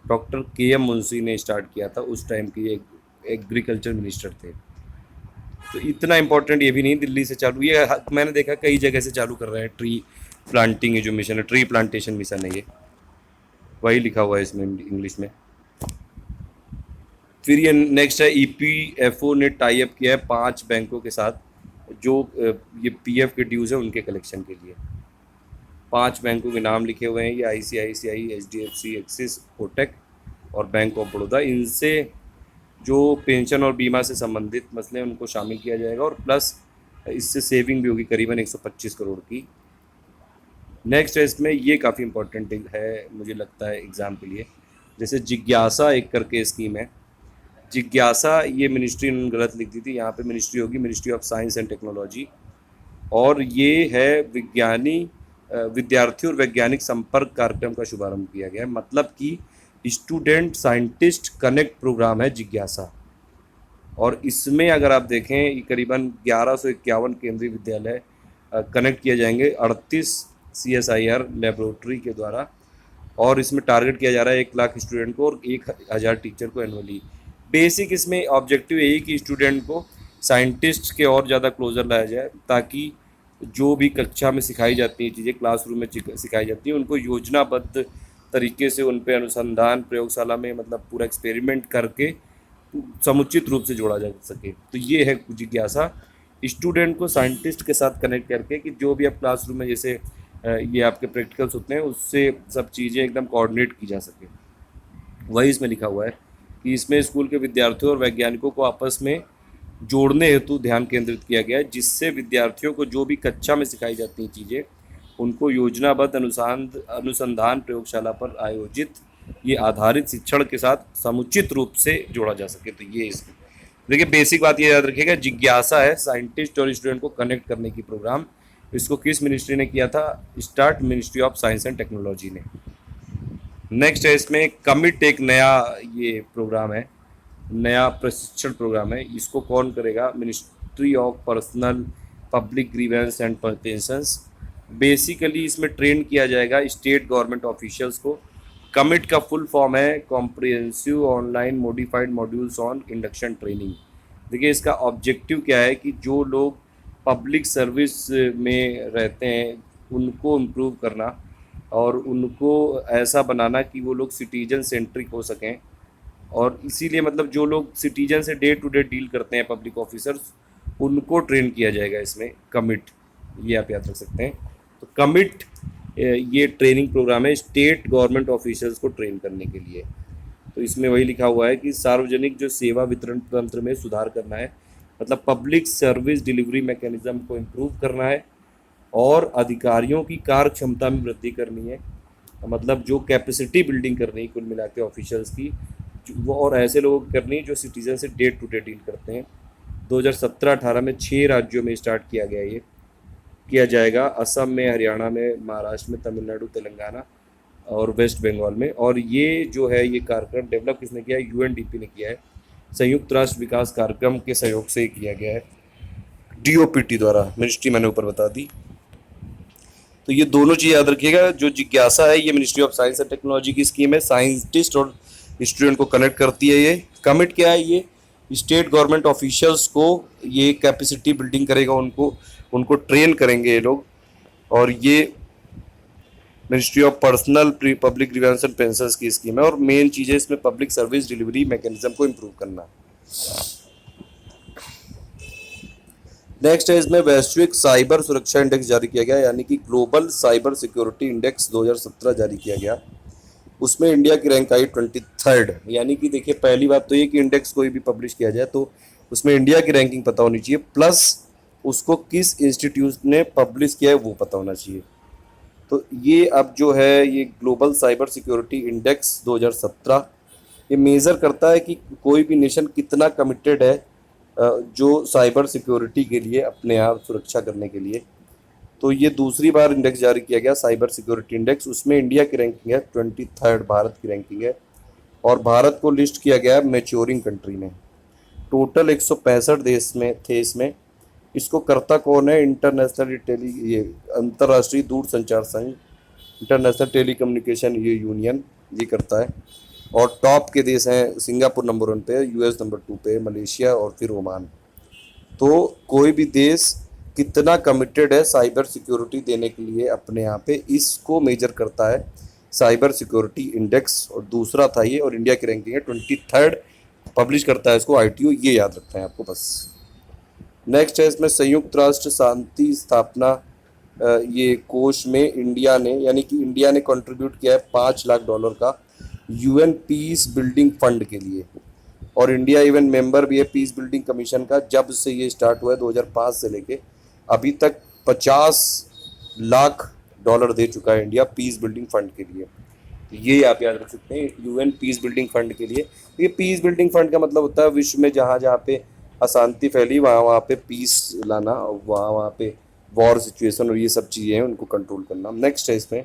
डॉक्टर के.एम. मुंशी ने स्टार्ट किया था, उस टाइम के एक एग्रीकल्चर मिनिस्टर थे। तो इतना इम्पोर्टेंट ये भी नहीं दिल्ली से चालू, ये मैंने देखा कई जगह से चालू कर रहे हैं। ट्री प्लांटिंग जो मिशन है, ट्री प्लांटेशन मिशन है, ये वही लिखा हुआ है इसमें इंग्लिश में। फिर ये नेक्स्ट है EPFO ने टाई अप किया है 5 बैंकों के साथ जो ये PF के ड्यूज़ है उनके कलेक्शन के लिए। 5 बैंकों के नाम लिखे हुए हैं, ये ICICI, HDFC, एक्सिस, कोटक और बैंक ऑफ बड़ौदा। इनसे जो पेंशन और बीमा से संबंधित मसले हैं उनको शामिल किया जाएगा, और प्लस इससे सेविंग भी होगी करीबन 125 करोड़ की। नेक्स्ट है इसमें, ये काफ़ी इंपॉर्टेंट है मुझे लगता है एग्ज़ाम के लिए, जैसे जिज्ञासा एक करके स्कीम है। जिज्ञासा ये मिनिस्ट्री ने गलत लिख दी थी, यहाँ पे मिनिस्ट्री होगी ministry of science and technology, और ये है विद्यार्थी और वैज्ञानिक संपर्क कार्यक्रम का शुभारंभ किया गया है। मतलब कि स्टूडेंट साइंटिस्ट कनेक्ट प्रोग्राम है जिज्ञासा, और इसमें अगर आप देखें ये करीबन 1151 केंद्रीय विद्यालय कनेक्ट किए जाएंगे 38 CSIR लेबोरेटरी के द्वारा, और इसमें टारगेट किया जा रहा है 1 लाख स्टूडेंट को और 1000 टीचर को एनुअली। बेसिक इसमें ऑब्जेक्टिव यही कि स्टूडेंट को साइंटिस्ट के और ज़्यादा क्लोजर लाया जाए, ताकि जो भी कक्षा में सिखाई जाती हैं चीज़ें, क्लासरूम में सिखाई जाती हैं, उनको योजनाबद्ध तरीके से उन पे अनुसंधान प्रयोगशाला में मतलब पूरा एक्सपेरिमेंट करके समुचित रूप से जोड़ा जा सके। तो ये है जिज्ञासा, स्टूडेंट को साइंटिस्ट के साथ कनेक्ट करके कि जो भी आप क्लासरूम में जैसे ये आपके प्रैक्टिकल्स होते हैं उससे सब चीज़ें एकदम कोऑर्डिनेट की जा सके। वही इसमें लिखा हुआ है कि इसमें स्कूल के विद्यार्थियों और वैज्ञानिकों को आपस में जोड़ने हेतु ध्यान केंद्रित किया गया है, जिससे विद्यार्थियों को जो भी कक्षा में सिखाई जाती हैं चीज़ें उनको योजनाबद्ध अनुसंधान प्रयोगशाला पर आयोजित ये आधारित शिक्षण के साथ समुचित रूप से जोड़ा जा सके। तो ये इसमें देखिए बेसिक बात ये याद रखिएगा, जिज्ञासा है साइंटिस्ट और स्टूडेंट को कनेक्ट करने की प्रोग्राम। इसको किस मिनिस्ट्री ने किया था? Start ministry of science and technology ने। नेक्स्ट है इसमें कमिट, एक नया ये प्रोग्राम है, नया प्रशिक्षण प्रोग्राम है। इसको कौन करेगा? Ministry of personnel public grievance and pensions. Basically इसमें ट्रेन किया जाएगा स्टेट गवर्नमेंट ऑफिशियल्स को। कमिट का फुल फॉर्म है comprehensive online modified modules on induction training. देखिए इसका ऑब्जेक्टिव क्या है कि जो लोग पब्लिक सर्विस में रहते हैं उनको इम्प्रूव करना और उनको ऐसा बनाना कि वो लोग सिटीजन सेंट्रिक हो सकें, और इसीलिए मतलब जो लोग सिटीजन से डे टू डे डील करते हैं पब्लिक ऑफिसर्स, उनको ट्रेन किया जाएगा इसमें कमिट, ये आप याद रख सकते हैं। तो कमिट ये ट्रेनिंग प्रोग्राम है स्टेट गवर्नमेंट ऑफिसर्स को ट्रेन करने के लिए। तो इसमें वही लिखा हुआ है कि सार्वजनिक जो सेवा वितरण तंत्र में सुधार करना है, मतलब पब्लिक सर्विस डिलीवरी मैकेनिज्म को इम्प्रूव करना है, और अधिकारियों की कार्य क्षमता में वृद्धि करनी है, मतलब जो कैपेसिटी बिल्डिंग करनी है कुल मिला के ऑफिशियल्स की, वो और ऐसे लोगों की करनी है जो सिटीजन से डे टू डे डील करते हैं। 2017-18 में 6 राज्यों में स्टार्ट किया गया, ये किया जाएगा असम में, हरियाणा में, महाराष्ट्र में, तमिलनाडु, तेलंगाना और वेस्ट बंगाल में। और ये जो है ये कार्यक्रम डेवलप किसने किया है? UNDP ने किया है, संयुक्त राष्ट्र विकास कार्यक्रम के सहयोग से किया गया है, DOPT द्वारा। मिनिस्ट्री मैंने ऊपर बता दी। तो ये दोनों चीज़ याद रखिएगा। जो जिज्ञासा है ये ministry of science and technology की स्कीम है, साइंटिस्ट और स्टूडेंट को कनेक्ट करती है। ये कमिट क्या है? ये स्टेट गवर्नमेंट ऑफिशियल्स को ये कैपेसिटी बिल्डिंग करेगा, उनको ट्रेन करेंगे ये लोग। और ये ministry of personnel public grievance and pensions की स्कीम है, और मेन चीज़ें इसमें पब्लिक सर्विस डिलीवरी मैकेनिज्म को इम्प्रूव करना। नेक्स्ट है इसमें वैश्विक साइबर सुरक्षा इंडेक्स जारी किया गया, यानी कि ग्लोबल साइबर सिक्योरिटी इंडेक्स 2017 जारी किया गया। उसमें इंडिया की रैंक आई 23rd। यानी कि देखिए, पहली बात तो ये कि इंडेक्स कोई भी पब्लिश किया जाए तो उसमें इंडिया की रैंकिंग पता होनी चाहिए, प्लस उसको किस इंस्टीट्यूट ने पब्लिश किया है वो पता होना चाहिए। तो ये अब जो है ये ग्लोबल साइबर सिक्योरिटी इंडेक्स 2017 ये मेज़र करता है कि कोई भी नेशन कितना कमिटेड है जो साइबर सिक्योरिटी के लिए अपने आप सुरक्षा करने के लिए। तो ये दूसरी बार इंडेक्स जारी किया गया साइबर सिक्योरिटी इंडेक्स, उसमें इंडिया की रैंकिंग है 23rd, भारत की रैंकिंग है। और भारत को लिस्ट किया गया है मैच्योरिंग कंट्री में। टोटल 165 देश में थे इसमें। इसको करता कौन है? इंटरनेशनल टेली ये अंतर्राष्ट्रीय दूरसंचार संघ, इंटरनेशनल टेली कम्युनिकेशन ये यूनियन ये करता है। और टॉप के देश हैं सिंगापुर नंबर 1 पे, यूएस नंबर 2 पे, मलेशिया और फिर ओमान। तो कोई भी देश कितना कमिटेड है साइबर सिक्योरिटी देने के लिए अपने यहाँ पे, इसको मेजर करता है साइबर सिक्योरिटी इंडेक्स। और दूसरा था ये, और इंडिया की रैंकिंग है 23rd, पब्लिश करता है इसको आईटीओ, ये याद रखना है आपको बस। नेक्स्ट है इसमें संयुक्त राष्ट्र शांति स्थापना ये कोष में इंडिया ने, यानी कि इंडिया ने कंट्रीब्यूट किया है $5 लाख का यूएन पीस बिल्डिंग फंड के लिए। और इंडिया इवन मेंबर भी है पीस बिल्डिंग कमीशन का। जब से ये स्टार्ट हुआ है 2005 से लेके अभी तक $50 लाख दे चुका है इंडिया पीस बिल्डिंग फंड के लिए। तो ये आप याद रख सकते हैं, यूएन पीस बिल्डिंग फंड के लिए। ये पीस बिल्डिंग फंड का मतलब होता है विश्व में जहाँ जहाँ पे अशांति फैली वहाँ वहाँ पे पीस लाना, और वहाँ वहाँ पे वॉर सिचुएशन और ये सब चीज़ें हैं उनको कंट्रोल करना। नेक्स्ट है इसमें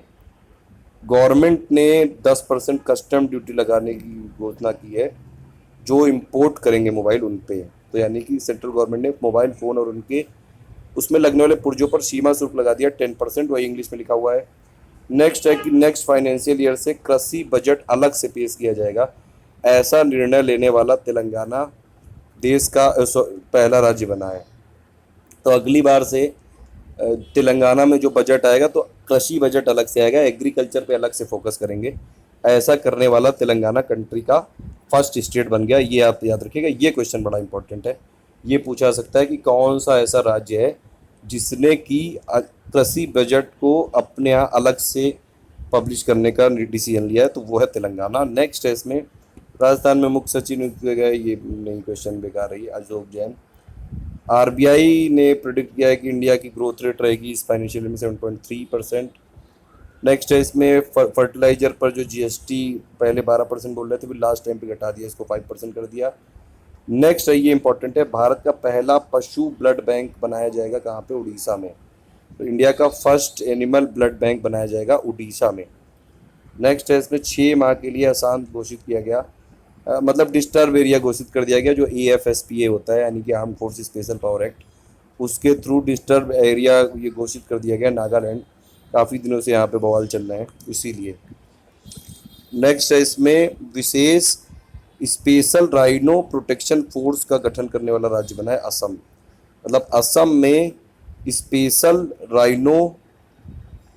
गवर्नमेंट ने 10% कस्टम ड्यूटी लगाने की घोषणा की है जो इंपोर्ट करेंगे मोबाइल उन पे। तो यानी कि सेंट्रल गवर्नमेंट ने मोबाइल फ़ोन और उनके उसमें लगने वाले पुर्जों पर सीमा शुल्क लगा दिया 10%, वही इंग्लिश में लिखा हुआ है। नेक्स्ट है कि नेक्स्ट फाइनेंशियल ईयर से कृषि बजट अलग से पेश किया जाएगा। ऐसा निर्णय लेने वाला तेलंगाना देश का पहला राज्य बना है। तो अगली बार से तेलंगाना में जो बजट आएगा तो कृषि बजट अलग से आएगा, एग्रीकल्चर पे अलग से फोकस करेंगे। ऐसा करने वाला तेलंगाना कंट्री का फर्स्ट स्टेट बन गया। ये आप याद रखिएगा, ये क्वेश्चन बड़ा इंपॉर्टेंट है। ये पूछा सकता है कि कौन सा ऐसा राज्य है जिसने कि कृषि बजट को अपने यहाँ अलग से पब्लिश करने का डिसीजन लिया है, तो वो है तेलंगाना। नेक्स्ट है इसमें राजस्थान में मुख्य सचिव नियुक्त किए गए, ये नहीं क्वेश्चन बेकार है, ये अशोक जैन। आरबीआई ने प्रिडिक्ट किया है कि इंडिया की ग्रोथ रेट रहेगी इस फाइनेंशियल में 7.3%। नेक्स्ट है इसमें फर्टिलाइजर पर जो जीएसटी पहले 12% बोल रहे थे, फिर लास्ट टाइम पे घटा दिया, इसको 5% कर दिया। नेक्स्ट है ये इंपॉर्टेंट है, भारत का पहला पशु ब्लड बैंक बनाया जाएगा कहाँ पे? उड़ीसा में। तो इंडिया का फर्स्ट एनिमल ब्लड बैंक बनाया जाएगा उड़ीसा में। नेक्स्ट है इसमें 6 माह के लिए अशांत घोषित किया गया, मतलब डिस्टर्ब एरिया घोषित कर दिया गया जो AFSPA होता है, यानी कि arm force special power act, उसके थ्रू डिस्टर्ब एरिया ये घोषित कर दिया गया नागालैंड। काफ़ी दिनों से यहाँ पे बवाल चल रहे हैं इसीलिए। नेक्स्ट है इसमें विशेष स्पेशल राइनो प्रोटेक्शन फोर्स का गठन करने वाला राज्य बना है असम। मतलब असम में स्पेशल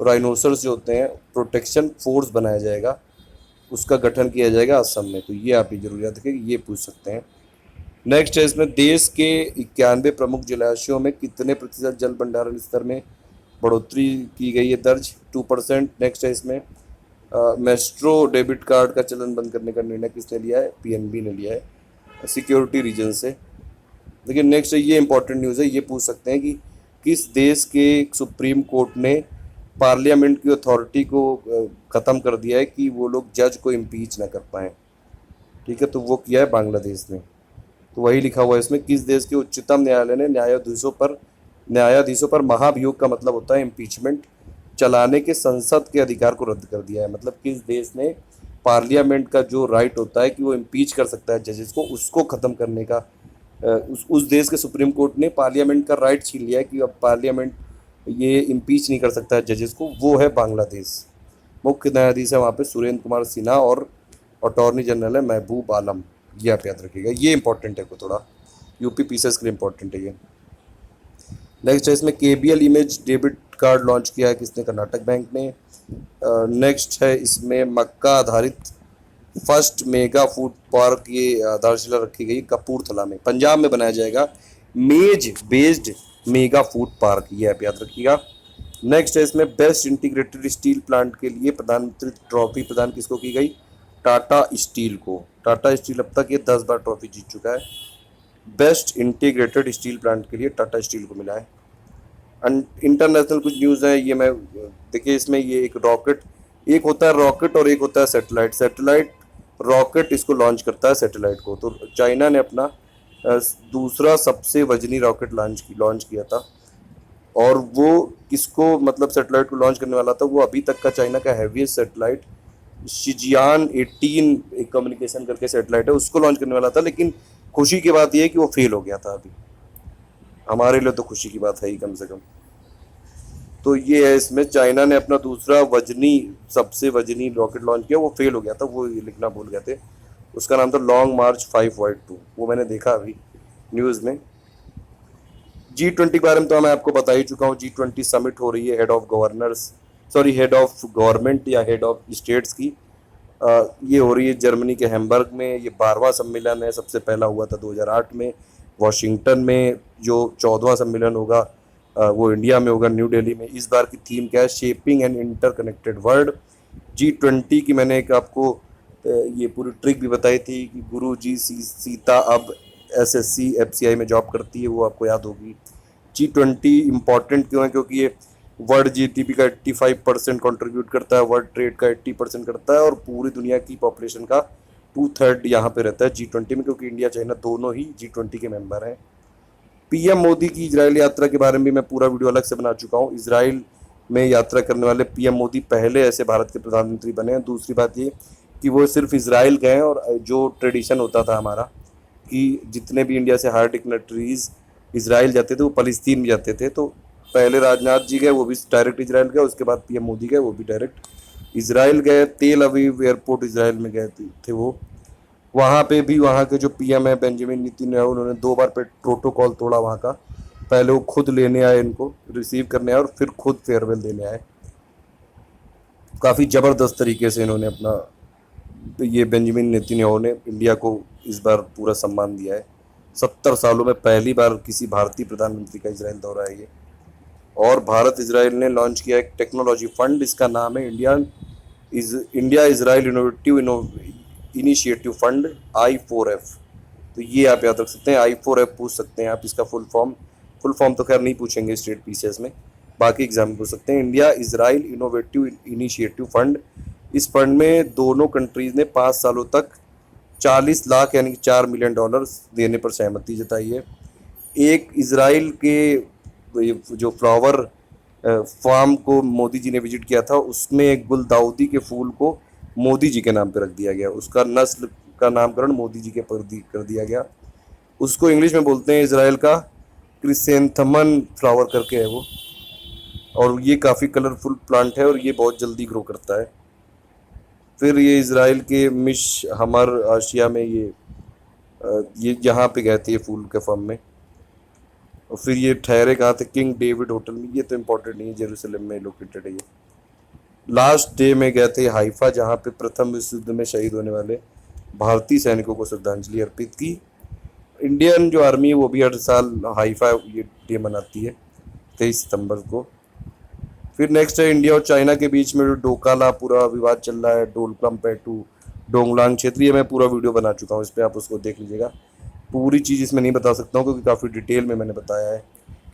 राइनोसर्स जो होते हैं प्रोटेक्शन फोर्स बनाया जाएगा, उसका गठन किया जाएगा असम में। तो ये आप ही जरूर याद रखें, ये पूछ सकते हैं। नेक्स्ट है इसमें देश के 91 प्रमुख जलाशयों में कितने प्रतिशत जल भंडारण स्तर में बढ़ोतरी की गई है दर्ज? 2%। नेक्स्ट है इसमें मेट्रो डेबिट कार्ड का चलन बंद करने का निर्णय किसने लिया है? PNB ने लिया है सिक्योरिटी रीजन से। देखिए नेक्स्ट है ये इंपॉर्टेंट न्यूज़ है, ये पूछ सकते हैं कि किस देश के सुप्रीम कोर्ट ने पार्लियामेंट की अथॉरिटी को ख़त्म कर दिया है कि वो लोग जज को इम्पीच ना कर पाएँ। ठीक है, तो वो किया है बांग्लादेश ने। तो वही लिखा हुआ है इसमें, किस देश के उच्चतम न्यायालय ने न्यायाधीशों पर महाभियोग का मतलब होता है इम्पीचमेंट चलाने के संसद के अधिकार को रद्द कर दिया है। मतलब किस देश ने पार्लियामेंट का जो राइट होता है कि वो इम्पीच कर सकता है जजेस को, उसको ख़त्म करने का उस देश के सुप्रीम कोर्ट ने पार्लियामेंट का राइट छीन लिया है कि अब पार्लियामेंट ये इम्पीच नहीं कर सकता है जजेस को, वो है बांग्लादेश। मुख्य न्यायाधीश है वहाँ पे सुरेंद्र कुमार सिन्हा और अटॉर्नी जनरल है महबूब आलम। ये आप याद रखिएगा, ये इंपॉर्टेंट है को थोड़ा यूपी पीसीएस के लिए इंपॉर्टेंट है ये। नेक्स्ट है इसमें KBL image debit card launch किया है किसने? कर्नाटक बैंक ने। नेक्स्ट है इसमें मक्का आधारित फर्स्ट मेगा फूड पार्क ये आधारशिला रखी गई कपूरथला में, पंजाब में बनाया जाएगा। मेज बेस्ड मेगा फूड पार्क, ये आप याद रखिएगा। नेक्स्ट है इसमें बेस्ट इंटीग्रेटेड स्टील प्लांट के लिए प्रधानमंत्री ट्रॉफी प्रदान किसको की गई? टाटा स्टील को। टाटा स्टील अब तक ये 10 बार ट्रॉफी जीत चुका है। बेस्ट इंटीग्रेटेड स्टील प्लांट के लिए टाटा स्टील को मिला है। इंटरनेशनल कुछ न्यूज़ है, ये मैं देखिए इसमें ये एक रॉकेट, एक होता है रॉकेट और एक होता है सैटेलाइट। सैटेलाइट रॉकेट इसको लॉन्च करता है सैटेलाइट को। तो चाइना ने अपना दूसरा सबसे वजनी रॉकेट लॉन्च किया था, और वो किसको मतलब सैटेलाइट को लॉन्च करने वाला था? वो अभी तक का चाइना का हैवीएस्ट सैटेलाइट शिजियान 18 एक कम्युनिकेशन करके सैटेलाइट है, उसको लॉन्च करने वाला था। लेकिन खुशी की बात यह है कि वो फेल हो गया था। अभी हमारे लिए तो खुशी की बात है ही कम से कम। तो ये है, इसमें चाइना ने अपना दूसरा सबसे वजनी रॉकेट लॉन्च किया, वो फेल हो गया था। वो ये लिखना भूल गए थे। उसका नाम था लॉन्ग मार्च 5Y2। वो मैंने देखा अभी न्यूज़ में। G20 के बारे में तो मैं आपको बता ही चुका हूँ। G20 समिट हो रही है हेड ऑफ गवर्नमेंट या हेड ऑफ स्टेट्स की। ये हो रही है जर्मनी के हैम्बर्ग में। ये 12वां सम्मेलन है। सबसे पहला हुआ था 2008 में वॉशिंगटन में। जो 14वां सम्मेलन होगा वो इंडिया में होगा, न्यू दिल्ली में। इस बार की थीम क्या है? Shaping N interconnected world. G20 की मैंने एक आपको ये पूरी ट्रिक भी बताई थी कि गुरु जी सीता अब SSC FCI में जॉब करती है, वो आपको याद होगी। G20 इम्पॉर्टेंट क्यों है? क्योंकि ये वर्ल्ड GDP का 85% कंट्रीब्यूट करता है, वर्ल्ड ट्रेड का 80% करता है, और पूरी दुनिया की पॉपुलेशन का 2/3 यहाँ पे रहता है G20 में, क्योंकि इंडिया चाइना दोनों ही G20 के मेंबर हैं। PM मोदी की इजराइल यात्रा के बारे में भी मैं पूरा वीडियो अलग से बना चुका हूँ। इजराइल में यात्रा करने वाले PM मोदी पहले ऐसे भारत के प्रधानमंत्री बने हैं। दूसरी बात ये कि वो सिर्फ इजराइल गए, और जो ट्रेडिशन होता था हमारा कि जितने भी इंडिया से हायर डिग्नेटरीज इजराइल जाते थे वो फलस्तीन में जाते थे। तो पहले राजनाथ जी गए, वो भी डायरेक्ट इजराइल गए। उसके बाद PM मोदी गए, वो भी डायरेक्ट इजराइल गए। तेल अवीव एयरपोर्ट इजराइल में गए थे वो। वहाँ पे भी वहाँ के जो PM है बेंजामिन नेतन्याहू, उन्होंने 2 बार पे प्रोटोकॉल तोड़ा वहाँ का। पहले वो खुद लेने आए, इनको रिसीव करने आए, और फिर खुद फेयरवेल देने आए। काफ़ी ज़बरदस्त तरीके से इन्होंने अपना ये बेंजामिन नेतन्याहू ने इंडिया को इस बार पूरा सम्मान दिया है। 70 सालों में पहली बार किसी भारतीय प्रधानमंत्री का इजराइल दौरा है ये। और भारत इजराइल ने लॉन्च किया एक टेक्नोलॉजी फंड, इसका नाम है India Israel innovative initiative fund I4F। तो ये आप याद रख सकते हैं। I4F पूछ सकते हैं आप इसका फुल फॉर्म तो खैर नहीं पूछेंगे स्टेट पीसीएस में, बाकी एग्जाम में पूछ सकते हैं। India Israel innovative initiative fund, इस फंड में दोनों कंट्रीज ने 5 सालों तक 40 लाख यानी कि $4 मिलियन देने पर सहमति जताई है। एक इजराइल के जो फ्लावर फार्म को मोदी जी ने विजिट किया था, उसमें एक गुलदाउदी के फूल को मोदी जी के नाम पे रख दिया गया। उसका नस्ल का नामकरण मोदी जी के पर कर दिया गया। उसको इंग्लिश में बोलते हैं इजराइल का क्रिसेंथमन फ्लावर करके है वो, और ये काफ़ी कलरफुल प्लांट है और ये बहुत जल्दी ग्रो करता है। फिर ये इजराइल के मिश हमर आशिया में ये यहाँ पे गए थे ये फूल के फॉर्म में। और फिर ये ठहरे कहाँ थे? किंग डेविड होटल में। ये तो इम्पोर्टेंट नहीं है, जेरूसलम में लोकेटेड है ये। लास्ट डे में गए थे हाइफा, जहाँ पे प्रथम विश्व युद्ध में शहीद होने वाले भारतीय सैनिकों को श्रद्धांजलि अर्पित की। इंडियन जो आर्मी है वो भी हर साल हाइफा ये डे मनाती है 23 सितंबर को। फिर नेक्स्ट है इंडिया और चाइना के बीच में जो डोकाला पूरा विवाद चल रहा है, डोलकम पेटू डोंगलांग क्षेत्र, ये मैं पूरा वीडियो बना चुका हूँ, इस पर आप उसको देख लीजिएगा। पूरी चीज़ इसमें नहीं बता सकता हूँ क्योंकि काफ़ी डिटेल में मैंने बताया है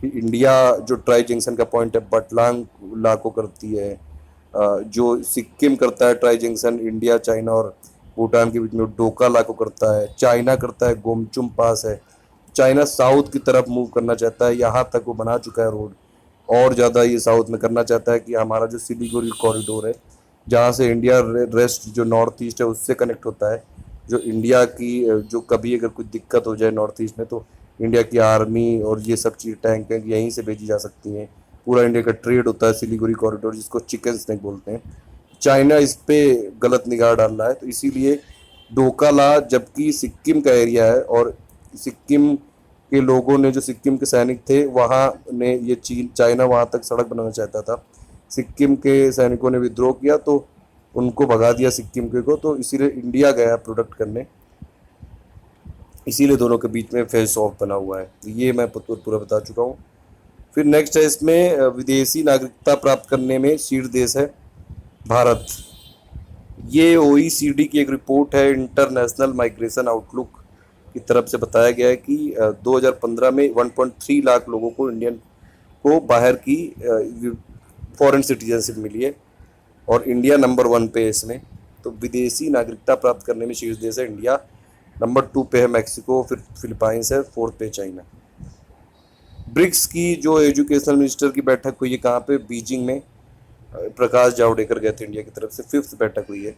कि इंडिया जो ट्राई जंक्शन का पॉइंट है बटलांग ला को करती है, जो सिक्किम करता है ट्राई जंक्शन इंडिया चाइना और भूटान के बीच में डोकाला को करता है। चाइना करता है गोमचुम पास है। चाइना साउथ की तरफ मूव करना चाहता है, यहाँ तक वो बना चुका है रोड, और ज़्यादा ये साउथ में करना चाहता है कि हमारा जो सिलीगुड़ी कॉरिडोर है जहाँ से इंडिया रेस्ट जो नॉर्थ ईस्ट है उससे कनेक्ट होता है, जो इंडिया की जो कभी अगर कुछ दिक्कत हो जाए नॉर्थ ईस्ट में तो इंडिया की आर्मी और ये सब चीज़ टैंक है यहीं से भेजी जा सकती हैं। पूरा इंडिया का ट्रेड होता है सिलीगुड़ी कॉरिडोर, जिसको चिकन स्नैक बोलते हैं। चाइना इस पे गलत निगाह डाल रहा है, तो इसीलिए डोकाला जबकि सिक्किम का एरिया है और सिक्किम के लोगों ने जो सिक्किम के सैनिक थे वहाँ ने ये चाइना वहाँ तक सड़क बनाना चाहता था। सिक्किम के सैनिकों ने विद्रोह किया तो उनको भगा दिया सिक्किम के को, तो इसीलिए इंडिया गया प्रोडक्ट करने, इसीलिए दोनों के बीच में फेस ऑफ बना हुआ है। तो ये मैं पूरा बता चुका हूँ। फिर नेक्स्ट है इसमें विदेशी नागरिकता प्राप्त करने में शीर्ष देश है भारत। ये OECD की एक रिपोर्ट है, इंटरनेशनल माइग्रेशन आउटलुक की तरफ से बताया गया है कि 2015 में 1.3 लाख लोगों को इंडियन को बाहर की फॉरेन सिटीजनशिप मिली है और इंडिया नंबर 1 पे है इसमें। तो विदेशी नागरिकता प्राप्त करने में शीर्ष देश है इंडिया, नंबर 2 पे है मैक्सिको, फिर फिलीपाइंस है, 4th पे चाइना। ब्रिक्स की जो एजुकेशनल मिनिस्टर की बैठक हुई है कहाँ पे, बीजिंग में, प्रकाश जावड़ेकर गए थे इंडिया की तरफ से, 5th बैठक हुई है।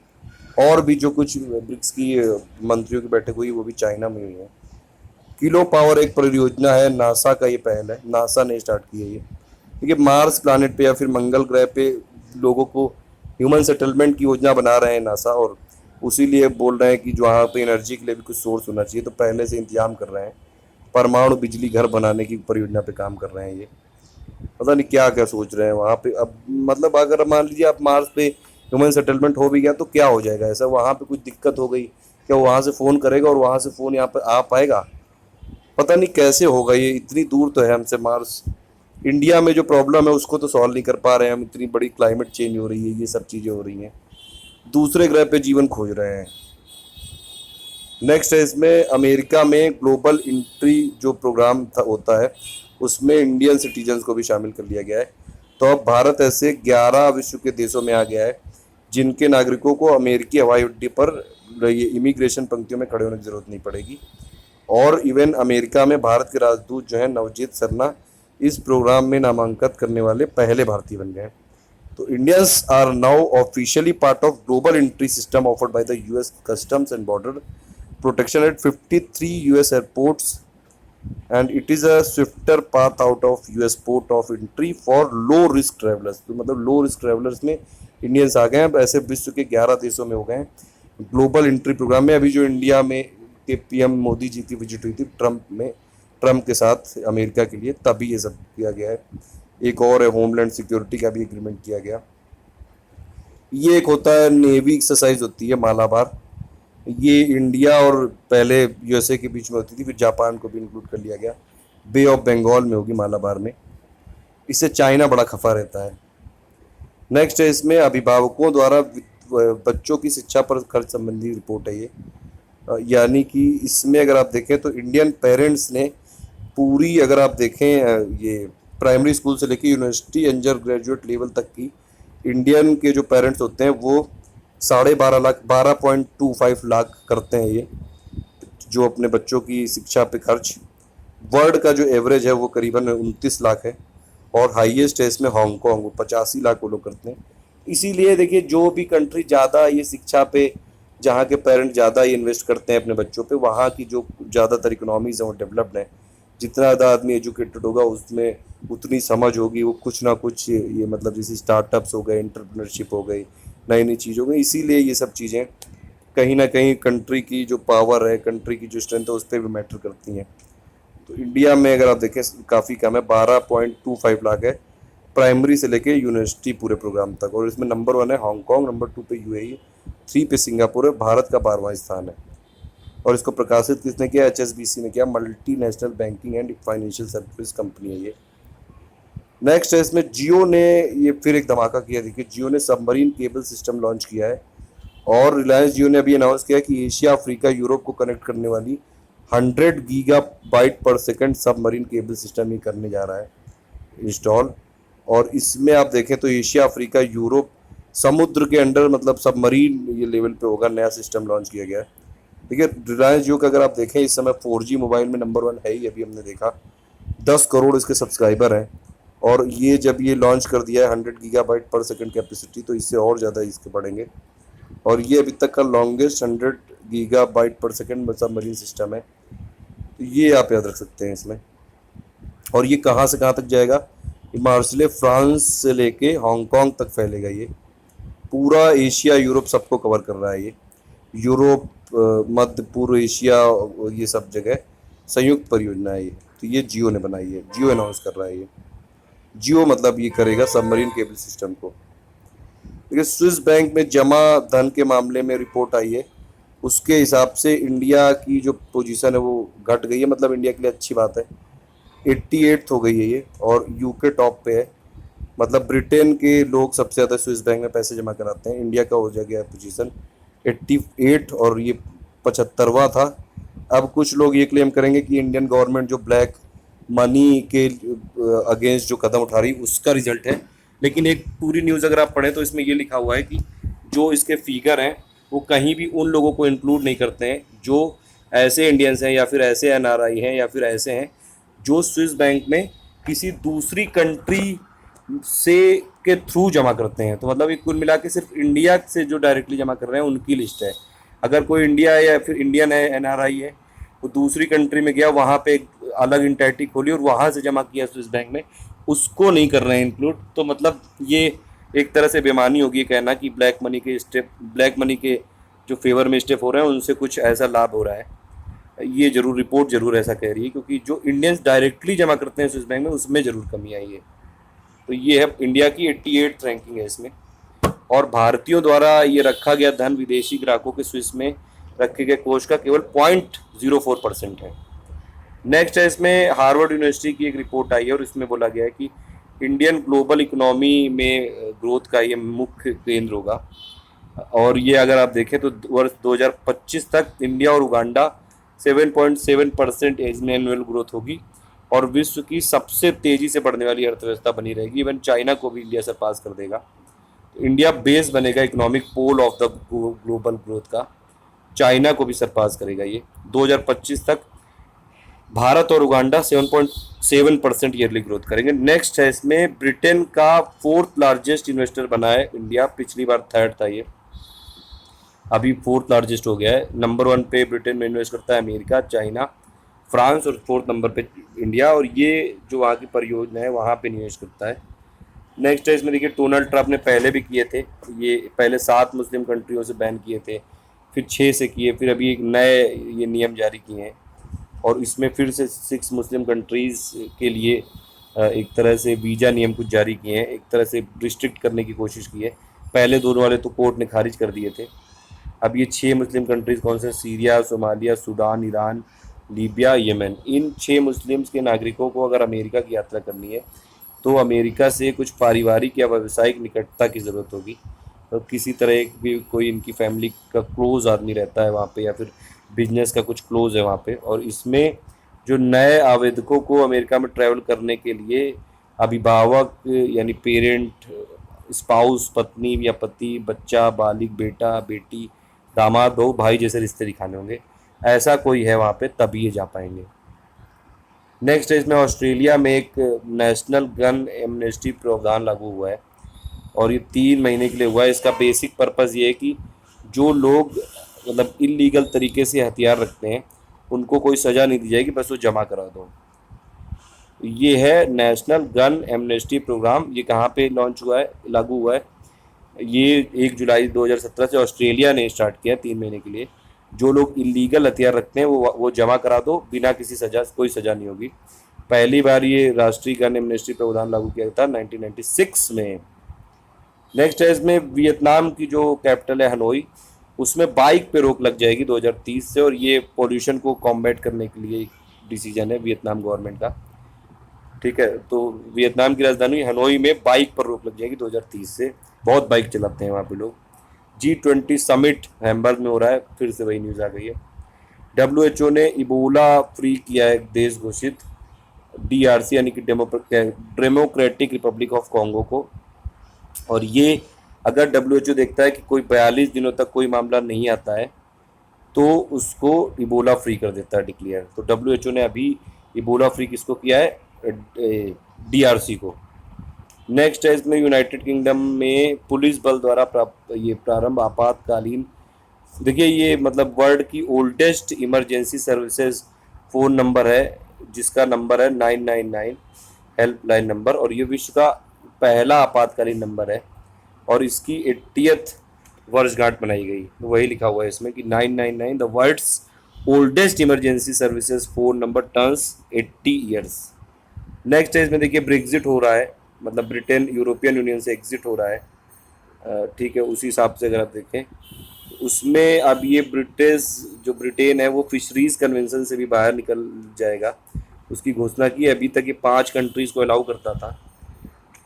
और भी जो कुछ ब्रिक्स की मंत्रियों की बैठक हुई वो भी चाइना में हुई है। किलो पावर एक परियोजना है, नासा का ये पहल है, नासा ने स्टार्ट की है ये। देखिए मार्स प्लैनेट पे या फिर मंगल ग्रह पे लोगों को ह्यूमन सेटलमेंट की योजना बना रहे हैं नासा, और उसी लिए बोल रहे हैं कि जो वहाँ पे एनर्जी के लिए भी कुछ सोर्स होना चाहिए, तो पहले से इंतजाम कर रहे हैं। परमाणु बिजली घर बनाने की परियोजना पे काम कर रहे हैं ये। पता नहीं क्या क्या सोच रहे हैं वहाँ पे। अब मतलब अगर मान लीजिए आप मार्स पे ह्यूमन सेटलमेंट हो भी गया तो क्या हो जाएगा ऐसा, वहाँ पे कुछ दिक्कत हो गई क्या, वहाँ से फ़ोन करेगा और वहाँ से फ़ोन यहाँ पे आ पाएगा? पता नहीं कैसे होगा ये, इतनी दूर तो है हमसे मार्स। इंडिया में जो प्रॉब्लम है उसको तो सॉल्व नहीं कर पा रहे हैं हम, इतनी बड़ी क्लाइमेट चेंज हो रही है, ये सब चीज़ें हो रही हैं, दूसरे ग्रह पे जीवन खोज रहे हैं। नेक्स्ट है इसमें अमेरिका में ग्लोबल एंट्री जो प्रोग्राम था होता है उसमें इंडियन सिटीजन्स को भी शामिल कर लिया गया है। तो अब भारत ऐसे 11 विश्व के देशों में आ गया है जिनके नागरिकों को अमेरिकी हवाई अड्डे पर ये इमिग्रेशन पंक्तियों में खड़े होने की जरूरत नहीं पड़ेगी। और इवन अमेरिका में भारत के राजदूत जो हैं नवजीत सरना इस प्रोग्राम में नामांकन करने वाले पहले भारतीय बन गए हैं। तो Indians are now officially part of Global Entry system offered by the US Customs and Border Protection at 53 US airports and it is a swifter path out of US port of entry for low risk travellers. तो मतलब लो रिस्क ट्रैवलर्स में इंडियंस आ गए हैं। अब ऐसे विश्व के 11 देशों में हो गए हैं ग्लोबल एंट्री प्रोग्राम में। अभी जो इंडिया में के पीएम मोदी जी की विजिट हुई थी ट्रम्प के साथ अमेरिका के लिए, तभी ये सब किया गया है। एक और है होमलैंड सिक्योरिटी का भी एग्रीमेंट किया गया। ये एक होता है नेवी एक्सरसाइज होती है मालाबार, ये इंडिया और पहले यूएसए के बीच में होती थी, फिर जापान को भी इंक्लूड कर लिया गया। बे ऑफ बंगाल में होगी मालाबार में, इससे चाइना बड़ा खफा रहता है। नेक्स्ट है इसमें अभिभावकों द्वारा बच्चों की शिक्षा पर खर्च संबंधी रिपोर्ट है ये। यानी कि इसमें अगर आप देखें तो इंडियन पेरेंट्स ने पूरी, अगर आप देखें ये प्राइमरी स्कूल से लेकर यूनिवर्सिटी अंडर ग्रेजुएट लेवल तक की, इंडियन के जो पेरेंट्स होते हैं वो 12.25 लाख करते हैं ये जो अपने बच्चों की शिक्षा पे खर्च। वर्ल्ड का जो एवरेज है वो करीबन 29 लाख है और हाईएस्ट है इसमें हांगकांग, वो 85 लाख वो लोग करते हैं। इसीलिए देखिए जो भी कंट्री ज़्यादा ये शिक्षा पे, जहाँ के पेरेंट्स ज़्यादा ये इन्वेस्ट करते हैं अपने बच्चों पे, वहाँ की जो ज़्यादातर इकोनॉमीज़ हैं वो डेवलप्ड हैं। जितना ज़्यादा आदमी एजुकेटेड होगा उसमें उतनी समझ होगी, वो कुछ ना कुछ ये मतलब जैसे स्टार्टअप्स हो गए, एंटरप्रेन्योरशिप हो गई, नई नई चीज़ हो गई। इसीलिए ये सब चीज़ें कहीं ना कहीं कंट्री की जो पावर है, कंट्री की जो स्ट्रेंथ है उस पर भी मैटर करती हैं। तो इंडिया में अगर आप देखें काफ़ी कम है, 12.25 लाख है प्राइमरी से लेके यूनिवर्सिटी पूरे प्रोग्राम तक। और इसमें नंबर 1 है हांगकांग, नंबर 2 पे यूएई, 3 पे सिंगापुर है, भारत का 12वां स्थान है। और इसको प्रकाशित किसने किया? HSBC ने किया, multi national banking and financial service company है ये। नेक्स्ट है इसमें जियो ने ये फिर एक धमाका किया। देखिए जियो ने सबमरीन केबल सिस्टम लॉन्च किया है और रिलायंस जियो ने अभी अनाउंस किया कि एशिया, अफ्रीका, यूरोप को कनेक्ट करने वाली 100 गीगाबाइट पर सेकंड सबमरीन केबल सिस्टम ये करने जा रहा है इंस्टॉल। और इसमें आप देखें तो एशिया, अफ्रीका, यूरोप समुद्र के अंडर मतलब सबमरीन ये लेवल पे होगा, नया सिस्टम लॉन्च किया गया है। देखिए रिलायंस जियो का अगर आप देखें इस समय 4G मोबाइल में नंबर 1 है ही, अभी हमने देखा 10 करोड़ इसके सब्सक्राइबर हैं। और ये जब ये लॉन्च कर दिया है 100 गीगाबाइट पर सेकंड कैपेसिटी, तो इससे और ज़्यादा इसके बढ़ेंगे। और ये अभी तक का लॉन्गेस्ट 100 गीगाबाइट पर सेकंड सबमरीन सिस्टम है, तो ये आप याद रख सकते हैं इसमें। और ये कहाँ से कहाँ तक जाएगा? मार्सले फ्रांस से लेके हांगकांग तक फैलेगा ये, पूरा एशिया, यूरोप सबको कवर कर रहा है ये। यूरोप, मध्य पूर्व एशिया, ये सब जगह संयुक्त परियोजना है ये। तो ये जियो ने बनाई है, जियो अनाउंस कर रहा है ये। जियो मतलब ये करेगा सबमरीन केबल सिस्टम को। देखिए स्विस बैंक में जमा धन के मामले में रिपोर्ट आई है, उसके हिसाब से इंडिया की जो पोजीशन है वो घट गई है, मतलब इंडिया के लिए अच्छी बात है। 88th हो गई है ये, और यूके टॉप पे है। मतलब ब्रिटेन के लोग सबसे ज़्यादा स्विस बैंक में पैसे जमा कराते हैं। इंडिया का हो गया पोजीशन 88 और ये 75वां था। अब कुछ लोग ये क्लेम करेंगे कि इंडियन गवर्नमेंट जो ब्लैक मनी के अगेंस्ट जो कदम उठा रही उसका रिजल्ट है। लेकिन एक पूरी न्यूज़ अगर आप पढ़ें तो इसमें ये लिखा हुआ है कि जो इसके फिगर हैं वो कहीं भी उन लोगों को इंक्लूड नहीं करते हैं जो ऐसे इंडियंस हैं या फिर ऐसे एनआरआई हैं या फिर ऐसे हैं जो स्विस बैंक में किसी दूसरी कंट्री से के थ्रू जमा करते हैं। तो मतलब ये कुल मिला के सिर्फ इंडिया से जो डायरेक्टली जमा कर रहे हैं उनकी लिस्ट है। अगर कोई इंडिया है या फिर इंडियन है, एनआरआई है, वो दूसरी कंट्री में गया, वहाँ पे एक अलग इंटाइटी खोली और वहाँ से जमा किया स्विस बैंक में, उसको नहीं कर रहे हैं इंक्लूड। तो मतलब ये एक तरह से बेमानी होगी कहना कि ब्लैक मनी के जो फेवर में स्टेप हो रहे हैं उनसे कुछ ऐसा लाभ हो रहा है। ये जरूर रिपोर्ट जरूर ऐसा कह रही है, क्योंकि जो इंडियंस डायरेक्टली जमा करते हैं स्विस बैंक में उसमें जरूर कमी आई है। तो ये है इंडिया की 88th रैंकिंग है इसमें। और भारतीयों द्वारा ये रखा गया धन विदेशी ग्राहकों के स्विस में रखे गए कोष का केवल 0.04% है। नेक्स्ट है इसमें हार्वर्ड यूनिवर्सिटी की एक रिपोर्ट आई है और इसमें बोला गया है कि इंडियन ग्लोबल इकोनॉमी में ग्रोथ का ये मुख्य केंद्र होगा। और ये अगर आप देखें तो वर्ष 2025 तक इंडिया और उगांडा 7.7% में एनुअल ग्रोथ होगी और विश्व की सबसे तेजी से बढ़ने वाली अर्थव्यवस्था बनी रहेगी। इवन चाइना को भी इंडिया सरपास कर देगा। तो इंडिया बेस बनेगा economic pole of the global growth का, चाइना को भी सरपास करेगा ये 2025 तक। भारत और उगांडा 7.7% ईयरली ग्रोथ करेंगे। नेक्स्ट है इसमें ब्रिटेन का 4th लार्जेस्ट इन्वेस्टर बना है इंडिया, पिछली बार 3rd था ये, अभी 4th लार्जेस्ट हो गया है। नंबर 1 पे ब्रिटेन में इन्वेस्ट करता है अमेरिका, चाइना, फ्रांस, और 4th नंबर पे इंडिया। और ये जो वहाँ की परियोजना है वहाँ पे निवेश करता है। नेक्स्ट है इसमें देखिए डोनाल्ड ट्रंप ने पहले भी किए थे, ये पहले 7 मुस्लिम कंट्रियों से बैन किए थे, फिर 6 से किए, फिर अभी एक नए ये नियम जारी किए हैं और इसमें फिर से 6 मुस्लिम कंट्रीज़ के लिए एक तरह से वीज़ा नियम कुछ जारी किए हैं, एक तरह से रिस्ट्रिक्ट करने की कोशिश की है। पहले दोनों वाले तो कोर्ट ने खारिज कर दिए थे। अब ये 6 मुस्लिम कंट्रीज़ कौन से? Syria, Somalia, Sudan, Iran, Libya, Yemen. इन 6 मुस्लिम्स के नागरिकों को अगर अमेरिका की यात्रा करनी है तो अमेरिका से कुछ पारिवारिक या व्यावसायिक निकटता की ज़रूरत होगी। तो किसी तरह भी कोई इनकी फैमिली का क्लोज आदमी रहता है वहाँ पे या फिर बिजनेस का कुछ क्लोज है वहाँ पे। और इसमें जो नए आवेदकों को अमेरिका में ट्रैवल करने के लिए अभिभावक यानी पेरेंट, स्पाउस, पत्नी या पति, बच्चा, बालिग, बेटा, बेटी, दामाद, बहू, भाई जैसे रिश्ते दिखाने होंगे। ऐसा कोई है वहाँ पे तभी ये जा पाएंगे। नेक्स्ट है इसमें ऑस्ट्रेलिया में एक नेशनल गन एमनेस्टी प्रावधान लागू हुआ है और ये 3 महीने के लिए हुआ है। इसका बेसिक पर्पज़ ये है कि जो लोग मतलब इलीगल तरीके से हथियार रखते हैं उनको कोई सज़ा नहीं दी जाएगी, बस वो जमा करा दो। ये है नेशनल गन एमनेस्टी प्रोग्राम। ये कहाँ पे लॉन्च हुआ है, लागू हुआ है? ये 1 जुलाई 2017 से ऑस्ट्रेलिया ने स्टार्ट किया 3 महीने के लिए। जो लोग इलीगल हथियार रखते हैं वो जमा करा दो, बिना किसी सज़ा, कोई सज़ा नहीं होगी। पहली बार ये राष्ट्रीय गन एमनेस्टी प्रावधान लागू किया था 1996 में। नेक्स्ट है इसमें वियतनाम की जो कैपिटल है हनोई, उसमें बाइक पे रोक लग जाएगी 2030 से और ये पोल्यूशन को कॉम्बैट करने के लिए डिसीजन है वियतनाम गवर्नमेंट का। ठीक है, तो वियतनाम की राजधानी हनोई में बाइक पर रोक लग जाएगी 2030 से। बहुत बाइक चलाते हैं वहाँ पे लोग। G20 समिट हैम्बर्ग में हो रहा है, फिर से वही न्यूज़ आ गई है। WHO ने इबोला फ्री किया है देश घोषित, DRC यानी कि डेमोक्रेटिक रिपब्लिक ऑफ कॉन्गो को। और ये अगर WHO देखता है कि कोई 42 दिनों तक कोई मामला नहीं आता है तो उसको इबोला फ्री कर देता है डिक्लेयर। तो WHO ने अभी इबोला फ्री किसको किया है? DRC को। नेक्स्ट है इसमें यूनाइटेड किंगडम में पुलिस बल द्वारा प्रारंभ आपातकालीन, देखिए ये मतलब वर्ल्ड की oldest emergency services phone number है जिसका नंबर है 999 हेल्पलाइन नंबर, और ये विश्व का पहला आपातकालीन नंबर है और इसकी 80th वर्षगांठ मनाई गई। तो वही लिखा हुआ है इसमें कि 999 the world's oldest emergency services phone number turns 80 years. Next है इसमें देखिए ब्रेग्जिट हो रहा है, मतलब ब्रिटेन यूरोपियन यूनियन से एग्जिट हो रहा है। ठीक है, उसी हिसाब से अगर आप देखें उसमें अब ये ब्रिटेन है वो फिशरीज़ कन्वेंशन से भी बाहर निकल जाएगा। उसकी घोषणा की है। अभी तक ये 5 कंट्रीज़ को अलाउ करता था,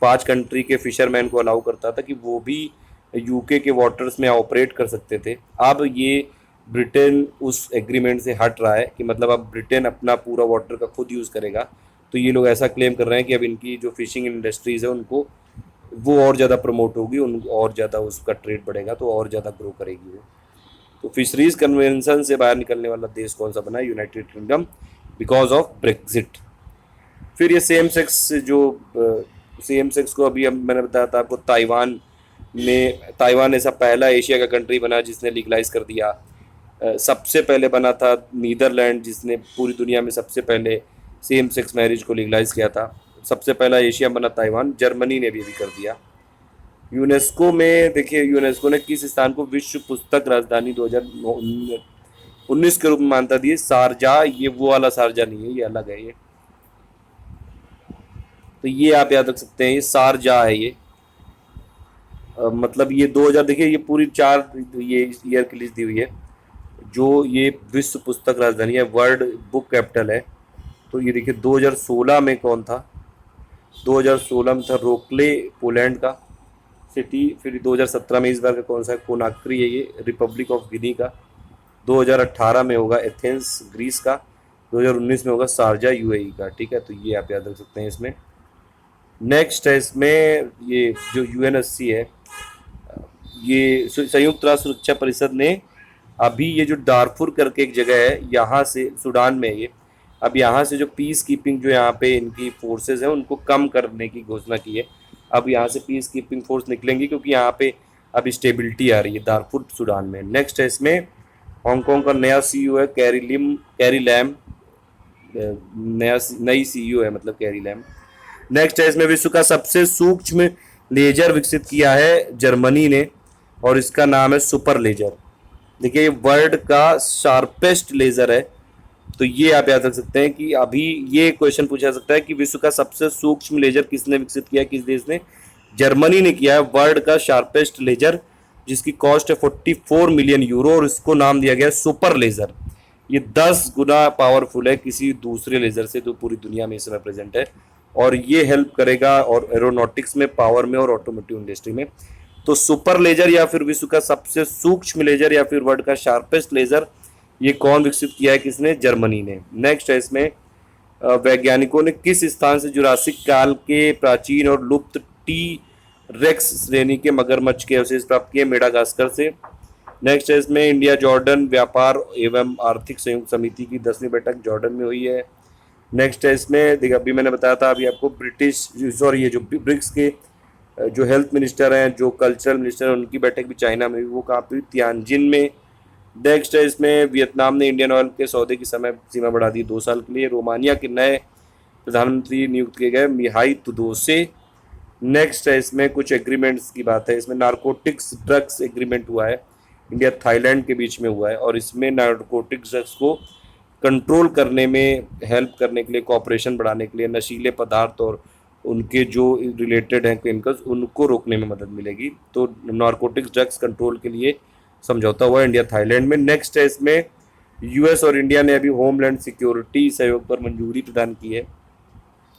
5 कंट्री के फिशरमैन को अलाउ करता था कि वो भी यूके के वाटर्स में ऑपरेट कर सकते थे। अब ये ब्रिटेन उस एग्रीमेंट से हट रहा है कि मतलब अब ब्रिटेन अपना पूरा वाटर का खुद यूज़ करेगा। तो ये लोग ऐसा क्लेम कर रहे हैं कि अब इनकी जो फिशिंग इंडस्ट्रीज़ है उनको वो और ज़्यादा प्रमोट होगी, उन और ज़्यादा उसका ट्रेड बढ़ेगा, तो और ज़्यादा ग्रो करेगी वो। तो फिशरीज कन्वेंशन से बाहर निकलने वाला देश कौन सा बना है? United kingdom, because of Brexit. फिर ये सेम सेक्स को अभी मैंने बताया था आपको, ताइवान ऐसा पहला एशिया का कंट्री बना जिसने लीगलाइज कर दिया। सबसे पहले बना था नीदरलैंड, जिसने पूरी दुनिया में सबसे पहले सेम सेक्स मैरिज को लीगलाइज किया था। सबसे पहला एशिया बना ताइवान। जर्मनी ने भी अभी कर दिया। यूनेस्को में देखिए, यूनेस्को ने किस स्थान को विश्व पुस्तक राजधानी 2019 के रूप में मान्यता दी? शारजाह। ये वो वाला शारजाह नहीं है, ये अलग है ये। तो ये आप याद रख सकते हैं, ये शारजाह है ये। मतलब ये 2000, देखिए ये पूरी 4 ये ईयर की लिस्ट दी हुई है जो ये विश्व पुस्तक राजधानी है, वर्ल्ड बुक कैपिटल है। तो ये देखिए 2016 में कौन था? 2016 में था रोकले, पोलैंड का सिटी। फिर 2017 में इस बार का कौन सा है? कोनाक्री है ये, रिपब्लिक ऑफ गिनी का। 2018 में होगा एथेंस, ग्रीस का। 2019 में होगा शारजा, यूएई का। ठीक है, तो ये आप याद रख सकते हैं इसमें। नेक्स्ट है इसमें ये जो यूएनएससी है, ये संयुक्त राष्ट्र सुरक्षा परिषद ने अभी ये जो दारफुर करके एक जगह है, यहाँ से सूडान में ये, अब यहाँ से जो पीस कीपिंग जो यहाँ पे इनकी फोर्सेस हैं उनको कम करने की घोषणा की है। अब यहाँ से पीस कीपिंग फोर्स निकलेंगी क्योंकि यहाँ पे अब स्टेबिलिटी आ रही है दारफुर सूडान में। नेक्स्ट है इसमें हांगकांग का नया सीईओ है कैरी लैम, नई सीईओ है मतलब कैरी लैम। नेक्स्ट है इसमें विश्व का सबसे सूक्ष्म लेजर विकसित किया है जर्मनी ने, और इसका नाम है सुपर लेजर। देखिए ये वर्ल्ड का शार्पेस्ट लेजर है। तो ये आप याद रख सकते हैं कि अभी ये क्वेश्चन पूछा सकता है कि विश्व का सबसे सूक्ष्म लेजर किसने विकसित किया, किस देश ने? जर्मनी ने किया है वर्ल्ड का शार्पेस्ट लेजर, जिसकी कॉस्ट है 44 मिलियन यूरो, और इसको नाम दिया गया सुपर लेजर। ये 10 गुना पावरफुल है किसी दूसरे लेजर से जो पूरी दुनिया में इस समय प्रेजेंट है, और ये हेल्प करेगा और एरोनॉटिक्स में, पावर में और ऑटोमोटिव इंडस्ट्री में। तो सुपर लेजर या फिर विश्व का सबसे सूक्ष्म लेजर या फिर वर्ल्ड का शार्पेस्ट लेजर, ये कौन विकसित किया है? किसने? जर्मनी ने। नेक्स्ट है इसमें वैज्ञानिकों ने किस स्थान से जुरासिक काल के प्राचीन और लुप्त टी रेक्स श्रेणी के मगरमच्छ के अवशेष प्राप्त किए? मेडागास्कर से। नेक्स्ट है इसमें इंडिया जॉर्डन व्यापार एवं आर्थिक संयुक्त समिति की 10वीं बैठक जॉर्डन में हुई है। नेक्स्ट है इसमें, देखिए अभी मैंने बताया था अभी आपको ये जो ब्रिक्स के जो हेल्थ मिनिस्टर हैं, जो कल्चरल मिनिस्टर हैं, उनकी बैठक भी चाइना में, वो कहाँ पे? तियानजिन में। नेक्स्ट है इसमें वियतनाम ने इंडियन ऑयल के सौदे की समय सीमा बढ़ा दी 2 साल के लिए। रोमानिया के नए प्रधानमंत्री नियुक्त किए गए, मिहाई तुदोसे। नेक्स्ट है इसमें कुछ एग्रीमेंट्स की बात है, इसमें नारकोटिक्स ड्रग्स एग्रीमेंट हुआ है, इंडिया थाईलैंड के बीच में हुआ है, और इसमें नारकोटिक्स ड्रग्स को कंट्रोल करने में हेल्प करने के लिए, कॉपरेशन बढ़ाने के लिए, नशीले पदार्थ और उनके जो रिलेटेड हैं केमिकल्स, उनको रोकने में मदद मिलेगी। तो नारकोटिक्स ड्रग्स कंट्रोल के लिए समझौता हुआ इंडिया थाईलैंड में। नेक्स्ट है इसमें यूएस और इंडिया ने अभी होमलैंड सिक्योरिटी सहयोग पर मंजूरी प्रदान की है,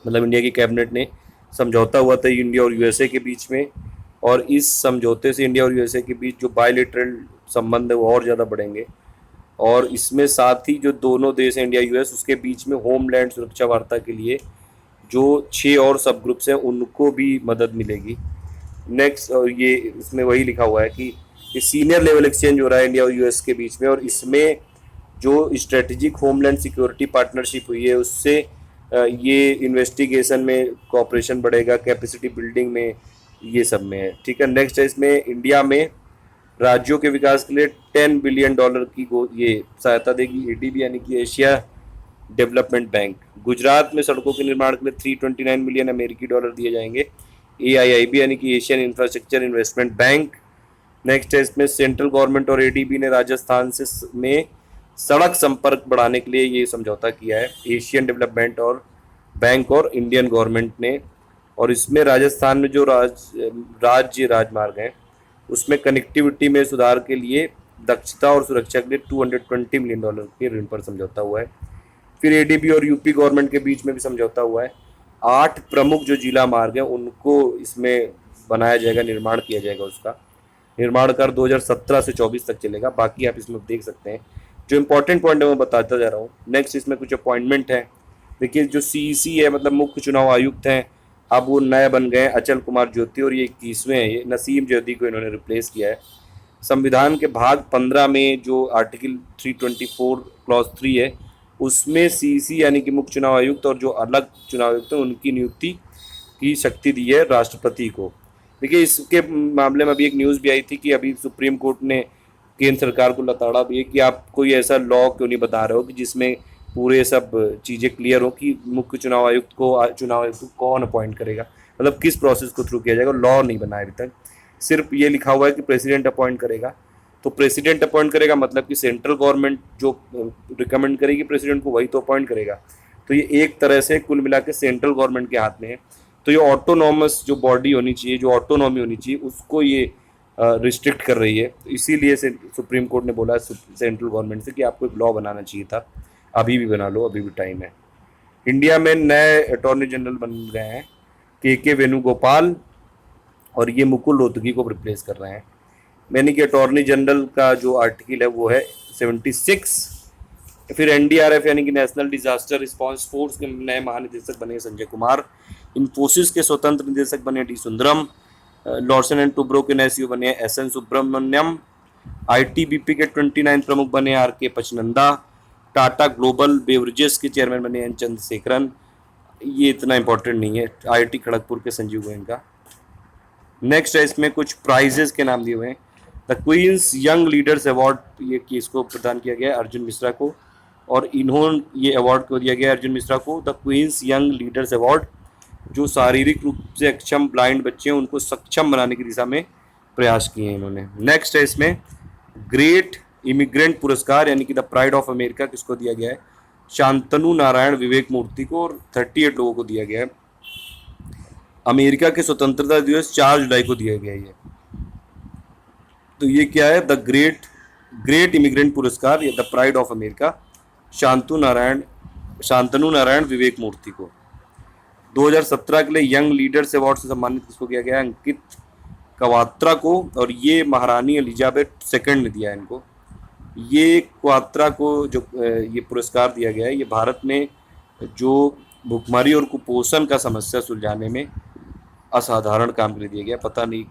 मतलब इंडिया की कैबिनेट ने, समझौता हुआ था इंडिया और यूएसए के बीच में, और इस समझौते से इंडिया और यूएसए के बीच जो बायलैटरल संबंध है वो और ज़्यादा बढ़ेंगे, और इसमें साथ ही जो दोनों देश हैं इंडिया यूएस, उसके बीच में होमलैंड सुरक्षा वार्ता के लिए जो 6 और सब ग्रुप्स हैं उनको भी मदद मिलेगी। नेक्स्ट, और ये इसमें वही लिखा हुआ है कि सीनियर लेवल एक्सचेंज हो रहा है इंडिया और यूएस के बीच में, और इसमें जो स्ट्रेटेजिक होमलैंड सिक्योरिटी पार्टनरशिप हुई है उससे ये इन्वेस्टिगेशन में कॉपरेशन बढ़ेगा, कैपेसिटी बिल्डिंग में, ये सब में है। ठीक है, नेक्स्ट है इसमें इंडिया में राज्यों के विकास के लिए $10 बिलियन की ये सहायता देगी एडीबी, यानी कि एशिया डेवलपमेंट बैंक। गुजरात में सड़कों के निर्माण के लिए $329 मिलियन अमेरिकी डॉलर दिए जाएंगे, एआईआईबी यानी कि Asian infrastructure investment bank. Next है इसमें सेंट्रल गवर्नमेंट और एडीबी ने राजस्थान से में सड़क संपर्क बढ़ाने के लिए ये समझौता किया है, एशियन डेवलपमेंट और बैंक और इंडियन गवर्नमेंट ने। और इसमें राजस्थान में जो राज्य राजमार्ग हैं उसमें कनेक्टिविटी में सुधार के लिए दक्षता और सुरक्षा के लिए $220 मिलियन के ऋण पर समझौता हुआ है। फिर एडीबी और यूपी गवर्नमेंट के बीच में भी समझौता हुआ है। 8 प्रमुख जो जिला मार्ग हैं उनको इसमें बनाया जाएगा, निर्माण किया जाएगा। उसका निर्माण कार्य 2017 से 24 तक चलेगा। बाकी आप इसमें देख सकते हैं, जो इंपॉर्टेंट पॉइंट है वो बताता जा रहा हूँ। नेक्स्ट इसमें कुछ अपॉइंटमेंट है। देखिए जो सीईसी है, मतलब मुख्य चुनाव आयुक्त हैं, अब वो नए बन गए अचल कुमार ज्योति, और ये 21वें हैं। ये नसीम ज्योति को इन्होंने रिप्लेस किया है। संविधान के भाग 15 में जो आर्टिकल 324 क्लॉज 3 है, उसमें सीईसी यानी कि मुख्य चुनाव आयुक्त और जो अलग चुनाव आयुक्त हैं उनकी नियुक्ति की शक्ति दी है राष्ट्रपति को। देखिए इसके मामले में अभी एक न्यूज़ भी आई थी कि अभी सुप्रीम कोर्ट ने केंद्र सरकार को लताड़ा भी है कि आप कोई ऐसा लॉ क्यों नहीं बता रहे हो कि जिसमें पूरे सब चीज़ें क्लियर हो कि मुख्य चुनाव आयुक्त को कौन अपॉइंट करेगा, मतलब किस प्रोसेस को थ्रू किया जाएगा। लॉ नहीं बना है अभी तक, सिर्फ ये लिखा हुआ है कि प्रेसिडेंट अपॉइंट करेगा। तो प्रेसिडेंट अपॉइंट करेगा मतलब कि सेंट्रल गवर्नमेंट जो रिकमेंड करेगी प्रेसिडेंट को वही तो अपॉइंट करेगा। तो ये एक तरह से कुल मिला के सेंट्रल गवर्नमेंट के हाथ में है। तो ये ऑटोनॉमस जो बॉडी होनी चाहिए, जो ऑटोनॉमी होनी चाहिए, उसको ये रिस्ट्रिक्ट कर रही है। तो इसीलिए सुप्रीम कोर्ट ने बोला सेंट्रल गवर्नमेंट से कि आपको एक लॉ बनाना चाहिए था, अभी भी बना लो, अभी भी टाइम है। इंडिया में नए अटॉर्नी जनरल बन गए हैं, के वेणुगोपाल, और ये मुकुल रोहतगी को रिप्लेस कर रहे हैं। यानी कि अटॉर्नी जनरल का जो आर्टिकल है वो है 76। फिर एनडीआरएफ यानी कि नेशनल डिजास्टर रिस्पांस फोर्स के नए महानिदेशक बने संजय कुमार। इन्फोसिस के स्वतंत्र निदेशक बने D Sundaram. Larsen and Toubro के नए सीईओ बने एसएन सुब्रमण्यम। आईटीबीपी के 29 प्रमुख बने आरके पचनंदा। टाटा ग्लोबल बेवरेजेस के चेयरमैन बने एन चंद्रशेखरन। ये इतना इंपॉर्टेंट नहीं है। आईआईटी खड़गपुर के संजीव गोयनका। नेक्स्ट है इसमें कुछ प्राइजेस के नाम दिए हुए हैं। The Queen's Young Leaders Award, ये किसको प्रदान किया गया है? अर्जुन मिश्रा को। और इन्होंने ये अवार्ड को दिया गया अर्जुन मिश्रा को, the Queen's Young Leaders Award, जो शारीरिक रूप से अक्षम ब्लाइंड बच्चे हैं उनको सक्षम बनाने की दिशा में प्रयास किए हैं इन्होंने। नेक्स्ट है इसमें ग्रेट इमिग्रेंट पुरस्कार यानी कि द प्राइड ऑफ अमेरिका किसको दिया गया है? शांतनु नारायण विवेक मूर्ति को, और 38 लोगों को दिया गया है। अमेरिका के स्वतंत्रता दिवस 4 जुलाई को दिया गया है ये। तो ये क्या है? द ग्रेट इमिग्रेंट पुरस्कार या the pride of America, Shantanu Narayan Vivek Murthy को। 2017 के लिए यंग लीडर्स अवार्ड से सम्मानित किसको किया गया है? अंकित कवात्रा को, और ये महारानी एलिजाबेथ सेकंड ने दिया है इनको। ये क्वात्रा को जो ये पुरस्कार दिया गया है, ये भारत में जो भुखमरी और कुपोषण का समस्या सुलझाने में असाधारण काम के लिए दिया गया। पता नहीं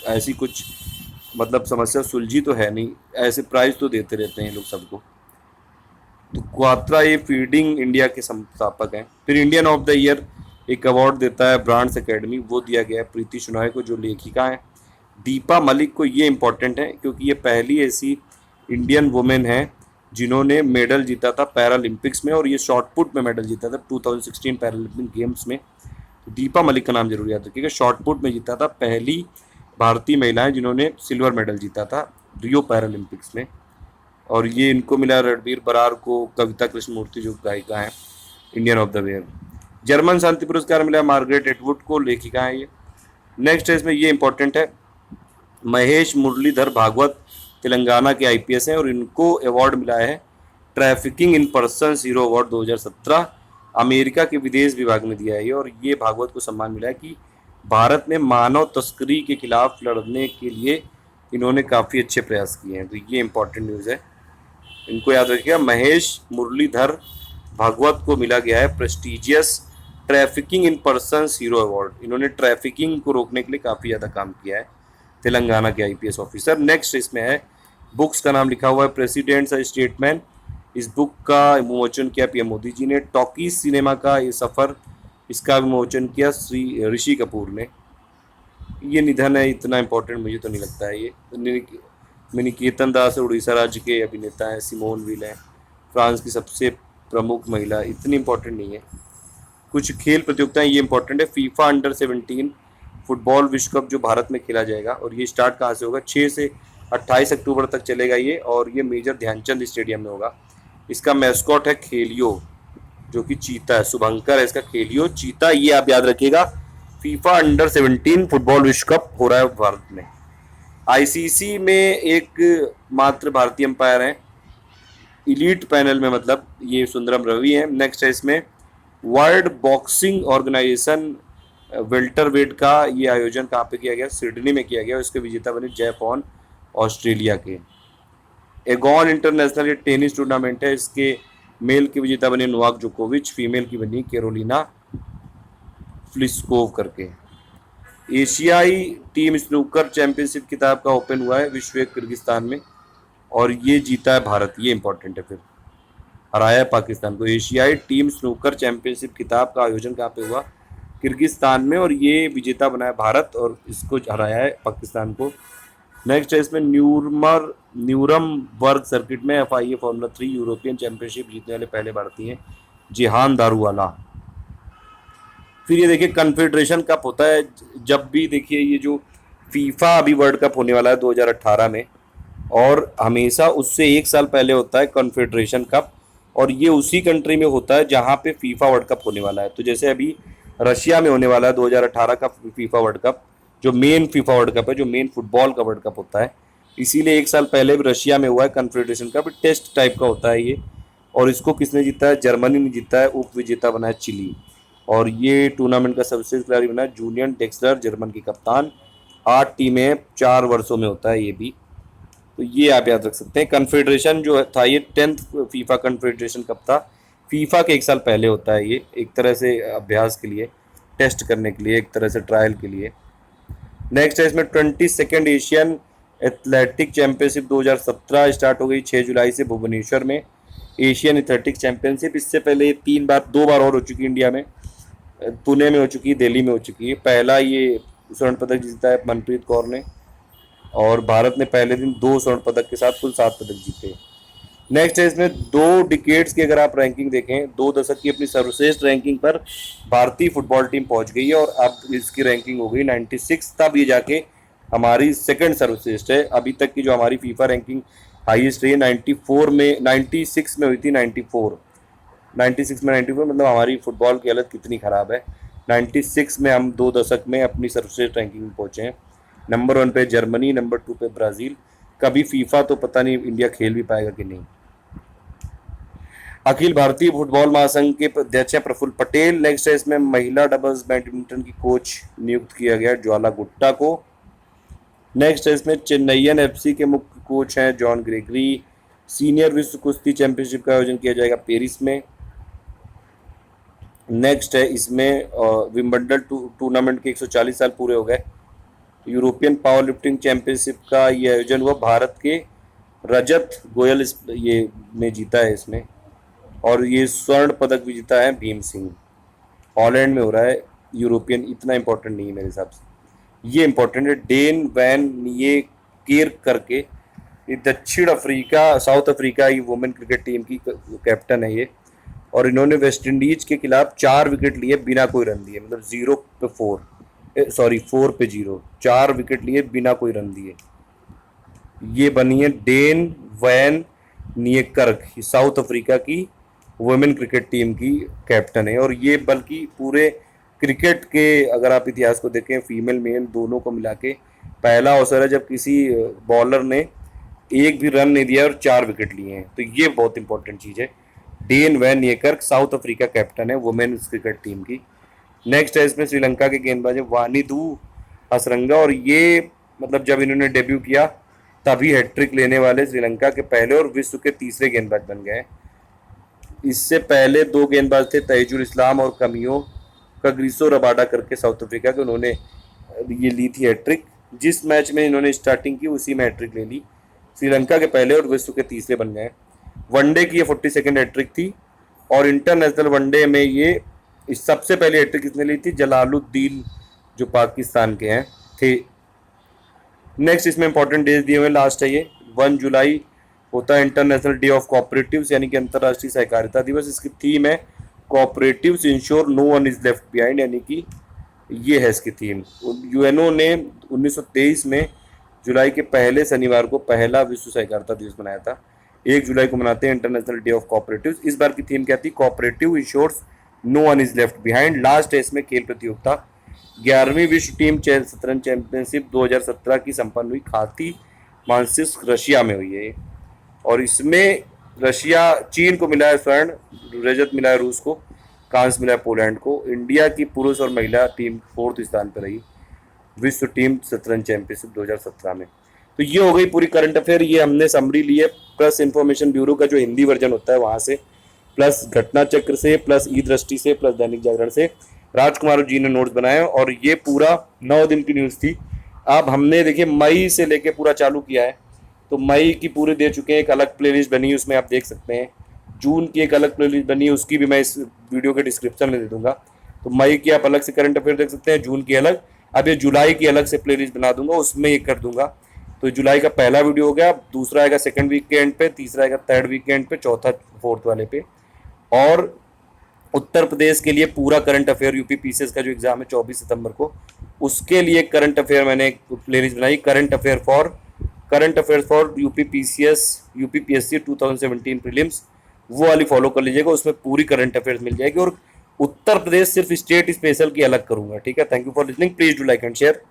ऐसी कुछ मतलब समस्या सुलझी तो है नहीं, ऐसे प्राइज तो देते रहते हैं लोग सबको। तो क्वात्रा ये फीडिंग इंडिया के संस्थापक हैं। फिर इंडियन ऑफ द ईयर एक अवार्ड देता है ब्रांड्स एकेडमी, वो दिया गया है प्रीति सुनॉय को जो लेखिका हैं। दीपा मलिक को, ये इंपॉर्टेंट है क्योंकि ये पहली ऐसी इंडियन वुमेन है जिन्होंने मेडल जीता था पैरालंपिक्स में, और ये शॉटपुट में मेडल जीता था 2016 पैरालंपिक गेम्स में। तो दीपा मलिक का नाम जरूर याद रखिएगा। शॉटपुट में जीता था, पहली भारतीय महिलाएं जिन्होंने सिल्वर मेडल जीता था रियो पैरालंपिक्स में। और ये इनको मिला रणबीर बरार को, कविता कृष्णमूर्ति जो गायिका हैं, Indian of the year. German शांति पुरस्कार मिला मार्गरेट एटवुड को, लेखिका है ये। नेक्स्ट है इसमें ये इंपॉर्टेंट है, महेश मुरलीधर भागवत तेलंगाना के आईपीएस हैं, और इनको अवार्ड मिला है trafficking in person hero award 2017, America के विदेश विभाग ने दिया है ये। और ये भागवत को सम्मान मिला है कि भारत में मानव तस्करी के खिलाफ लड़ने के लिए इन्होंने काफ़ी अच्छे प्रयास किए हैं। तो ये इंपॉर्टेंट न्यूज़ है, इनको याद रखिएगा। महेश मुरलीधर भागवत को मिला गया है prestigious trafficking in person hero award. इन्होंने ट्रैफिकिंग को रोकने के लिए काफ़ी ज़्यादा काम किया है, तेलंगाना के आईपीएस ऑफिसर। नेक्स्ट इसमें है, बुक्स का नाम लिखा हुआ है प्रेसिडेंट्स स्टेटमेंट। इस बुक का विमोचन किया पीएम मोदी जी ने। टॉकीज सिनेमा का ये सफ़र, इसका विमोचन किया श्री ऋषि कपूर ने। ये निधन है, इतना इम्पोर्टेंट मुझे तो नहीं लगता है ये। निकेतन दास उड़ीसा राज्य के अभिनेता हैं। सिमोन विल है फ्रांस की सबसे प्रमुख महिला, इतनी इम्पोर्टेंट नहीं है। कुछ खेल प्रतियोगिताएं ये इंपॉर्टेंट है। फीफा अंडर 17 फुटबॉल विश्व कप जो भारत में खेला जाएगा, और ये स्टार्ट कहाँ से होगा? 6 से 28 अक्टूबर तक चलेगा ये, और ये मेजर ध्यानचंद स्टेडियम में होगा। इसका मैस्कॉट है खेलियो, जो कि चीता है। शुभंकर है इसका, खेलियो चीता, ये आप याद रखिएगा। फीफा अंडर 17 फुटबॉल विश्व कप हो रहा है भारत में। आईसीसी में एक मात्र भारतीय अंपायर हैं, इलीट पैनल में मतलब ये सुंदरम रवि है। नेक्स्ट है इसमें World Boxing Organization welterweight का ये आयोजन कहाँ पे किया गया, सिडनी में किया गया, इसके विजेता बने जैपॉन ऑस्ट्रेलिया के। एगॉन इंटरनेशनल ये टेनिस टूर्नामेंट है, इसके मेल की विजेता बनी नोवाक जोकोविच, फीमेल की बनी कैरोलिना फ्लिस्कोव करके। एशियाई टीम स्नूकर चैंपियनशिप किताब का ओपन हुआ है विश्व किर्गिस्तान में, और ये जीता है भारत, ये इंपॉर्टेंट है, फिर हराया है पाकिस्तान को। एशियाई टीम स्नूकर चैंपियनशिप किताब का आयोजन कहाँ पे हुआ, किर्गिस्तान में, और ये विजेता बना है भारत और इसको हराया है पाकिस्तान को। नेक्स्ट है इसमें न्यूरमबर्ग सर्किट में FIA फॉर्मूला 3 यूरोपियन चैंपियनशिप जीतने वाले पहले भारतीय हैं जिहान दारूवाला। फिर ये देखिए कन्फेडरेशन कप होता है जब भी, देखिए ये जो फीफा अभी वर्ल्ड कप होने वाला है 2018 में, और हमेशा उससे एक साल पहले होता है कन्फेडरेशन कप, और ये उसी कंट्री में होता है जहाँ पे फीफा वर्ल्ड कप होने वाला है। तो जैसे अभी रशिया में होने वाला है 2018 का फीफा वर्ल्ड कप, जो मेन फीफा वर्ल्ड कप है, जो मेन फुटबॉल का वर्ल्ड कप होता है, इसीलिए एक साल पहले भी रशिया में हुआ है कन्फेडरेशन कप। टेस्ट टाइप का होता है ये, और इसको किसने जीता है, जर्मनी ने जीता है, उप विजेता बना है चिली। और ये टूर्नामेंट का सर्वश्रेष्ठ खिलाड़ी बना है जूलियन ड्रेक्सलर, जर्मन की कप्तान। 8 टीमें 4 वर्षों में होता है ये भी, तो ये आप याद रख सकते हैं। कन्फेडरेशन जो था ये 10th फीफा कन्फेडरेशन कप था, फीफा के एक साल पहले होता है ये, एक तरह से अभ्यास के लिए, टेस्ट करने के लिए, एक तरह से ट्रायल के लिए। नेक्स्ट है इसमें 22nd Asian athletic championship 2017 start हो गई 6 जुलाई से भुवनेश्वर में। एशियन एथलेटिक्स चैंपियनशिप इससे पहले 2 बार और हो चुकी इंडिया में, पुणे में हो चुकी है, दिल्ली में हो चुकी है। पहला ये स्वर्ण पदक जीता है मनप्रीत कौर ने, और भारत ने पहले दिन 2 स्वर्ण पदक के साथ कुल 7 पदक जीते। नेक्स्ट है इसमें 2 डिकेड्स की अगर आप रैंकिंग देखें, 2 दशक की अपनी सर्वश्रेष्ठ रैंकिंग पर भारतीय फुटबॉल टीम पहुंच गई है, और अब इसकी रैंकिंग हो गई 96, तब ये जाके हमारी सेकंड सर्वश्रेष्ठ है। अभी तक की जो हमारी फीफा रैंकिंग हाईएस्ट रही 96 में, 96 में हुई थी, 96 में 94, मतलब हमारी फुटबॉल की हालत कितनी ख़राब है। 96 में हम 2 दशक में अपनी सर्वश्रेष्ठ रैंकिंग में पहुँचे हैं। नंबर 1 पे जर्मनी, नंबर 2 पे ब्राज़ील। कभी फीफा तो पता नहीं इंडिया खेल भी पाएगा कि नहीं। अखिल भारतीय फुटबॉल महासंघ के अध्यक्ष हैं प्रफुल्ल पटेल। नेक्स्ट है इसमें महिला डबल्स बैडमिंटन की कोच नियुक्त किया गया ज्वाला गुट्टा को। नेक्स्ट है इसमें चेन्नईयन FC के मुख्य कोच हैं जॉन ग्रेगरी। सीनियर विश्व कुश्ती चैंपियनशिप का आयोजन किया जाएगा पेरिस में। नेक्स्ट है इसमें विंबलडन टूर्नामेंट के 140 साल पूरे हो गए। यूरोपियन पावर लिफ्टिंग चैंपियनशिप का ये आयोजन हुआ, भारत के रजत गोयल ये ने जीता है इसमें, और ये स्वर्ण पदक विजेता है भीम सिंह। हॉलैंड में हो रहा है, यूरोपियन इतना इंपॉर्टेंट नहीं है मेरे हिसाब से। ये इंपॉर्टेंट है, डेन वैन ये केर करके, ये दक्षिण अफ्रीका, साउथ अफ्रीका की वुमेन क्रिकेट टीम की कैप्टन है ये, और इन्होंने वेस्ट इंडीज के खिलाफ 4 विकेट लिए बिना कोई रन दिए, मतलब 0 पे 4 पे 0, 4 विकेट लिए बिना कोई रन दिए। ये बनी है Dane van Niekerk, South Africa की वुमेन क्रिकेट टीम की कैप्टन है, और ये बल्कि पूरे क्रिकेट के अगर आप इतिहास को देखें फीमेल मेल दोनों को मिला के पहला अवसर है जब किसी बॉलर ने एक भी रन नहीं दिया और 4 विकेट लिए हैं, तो ये बहुत इंपॉर्टेंट चीज़ है। Dane van Niekerk South Africa captain है वुमेन क्रिकेट टीम की। नेक्स्ट है इसमें श्रीलंका के गेंदबाज है वानिदू हसरंगा, और ये मतलब जब इन्होंने डेब्यू किया तभी हैट्रिक लेने वाले श्रीलंका के पहले और विश्व के तीसरे गेंदबाज बन गए। इससे पहले 2 गेंदबाज थे तैजुल इस्लाम और कमियो कग्रिसो रबाडा करके साउथ अफ्रीका के, उन्होंने ये ली थी हैट्रिक। जिस मैच में इन्होंने स्टार्टिंग की उसी में हैट्रिक ले ली, श्रीलंका के पहले और विश्व के तीसरे बन गए। वनडे की ये 42nd हैट्रिक थी, और इंटरनेशनल वनडे में ये सबसे पहले हैट्रिक किसने ली थी, जलालुद्दीन जो पाकिस्तान के हैं थे। नेक्स्ट इसमें इंपॉर्टेंट डेज दिए हुए, लास्ट है ये 1 जुलाई होता है इंटरनेशनल डे ऑफ कोऑपरेटिव्स, यानी कि अंतर्राष्ट्रीय सहकारिता दिवस। इसकी थीम है cooperatives ensure no one is left behind, यानी कि ये है इसकी थीम। यूएनओ ने 1923 में जुलाई के पहले शनिवार को पहला विश्व सहकारिता दिवस मनाया था। 1 जुलाई को मनाते हैं इंटरनेशनल डे ऑफ कोऑपरेटिव्स। इस बार की थीम क्या थी, cooperative ensures no one is left behind. Last है इसमें खेल प्रतियोगिता, 11वीं विश्व टीम शतरंज चैंपियनशिप 2017 की संपन्न हुई, खाती मांसिस्क रशिया में हुई है, और इसमें रशिया, चीन को मिला है स्वर्ण, रजत मिला है रूस को, कांस्य मिला है पोलैंड को। इंडिया की पुरुष और महिला टीम 4th स्थान पर रही विश्व टीम शतरंज चैंपियनशिप 2017 में। तो ये हो गई पूरी करंट अफेयर, ये हमने समरी ली है प्लस इंफॉर्मेशन ब्यूरो का जो हिंदी वर्जन होता है वहां से, प्लस घटना चक्र से, प्लस ई दृष्टि से, प्लस दैनिक जागरण से राजकुमार जी ने नोट्स बनाए और ये पूरा 9 दिन की न्यूज़ थी। अब हमने देखिए मई से लेके पूरा चालू किया है, तो मई की पूरे दे चुके हैं, एक अलग प्लेलिस्ट बनी है उसमें आप देख सकते हैं। जून की एक अलग प्लेलिस्ट बनी है, उसकी भी मैं इस वीडियो के डिस्क्रिप्शन में दे दूंगा। तो मई की आप अलग से करंट अफेयर देख सकते हैं, जून की अलग। अब ये जुलाई की अलग से प्लेलिस्ट बना दूंगा, उसमें ये कर दूंगा। तो जुलाई का पहला वीडियो हो गया, दूसरा आएगा सेकंड वीक के एंड पे, तीसरा आएगा थर्ड वीक के एंड पे, चौथा फोर्थ वाले पे। और उत्तर प्रदेश के लिए पूरा करंट अफेयर यूपी पीसीएस का जो एग्जाम है 24 सितंबर को, उसके लिए करंट अफेयर मैंने एक प्लेलिस्ट बनाई, current affair for UP PCS, UP PSC 2017 prelims, वो वाली फॉलो कर लीजिएगा, उसमें पूरी करंट अफेयर्स मिल जाएगी। और उत्तर प्रदेश सिर्फ स्टेट स्पेशल की अलग करूंगा, ठीक है। Thank you for listening, please do like and share.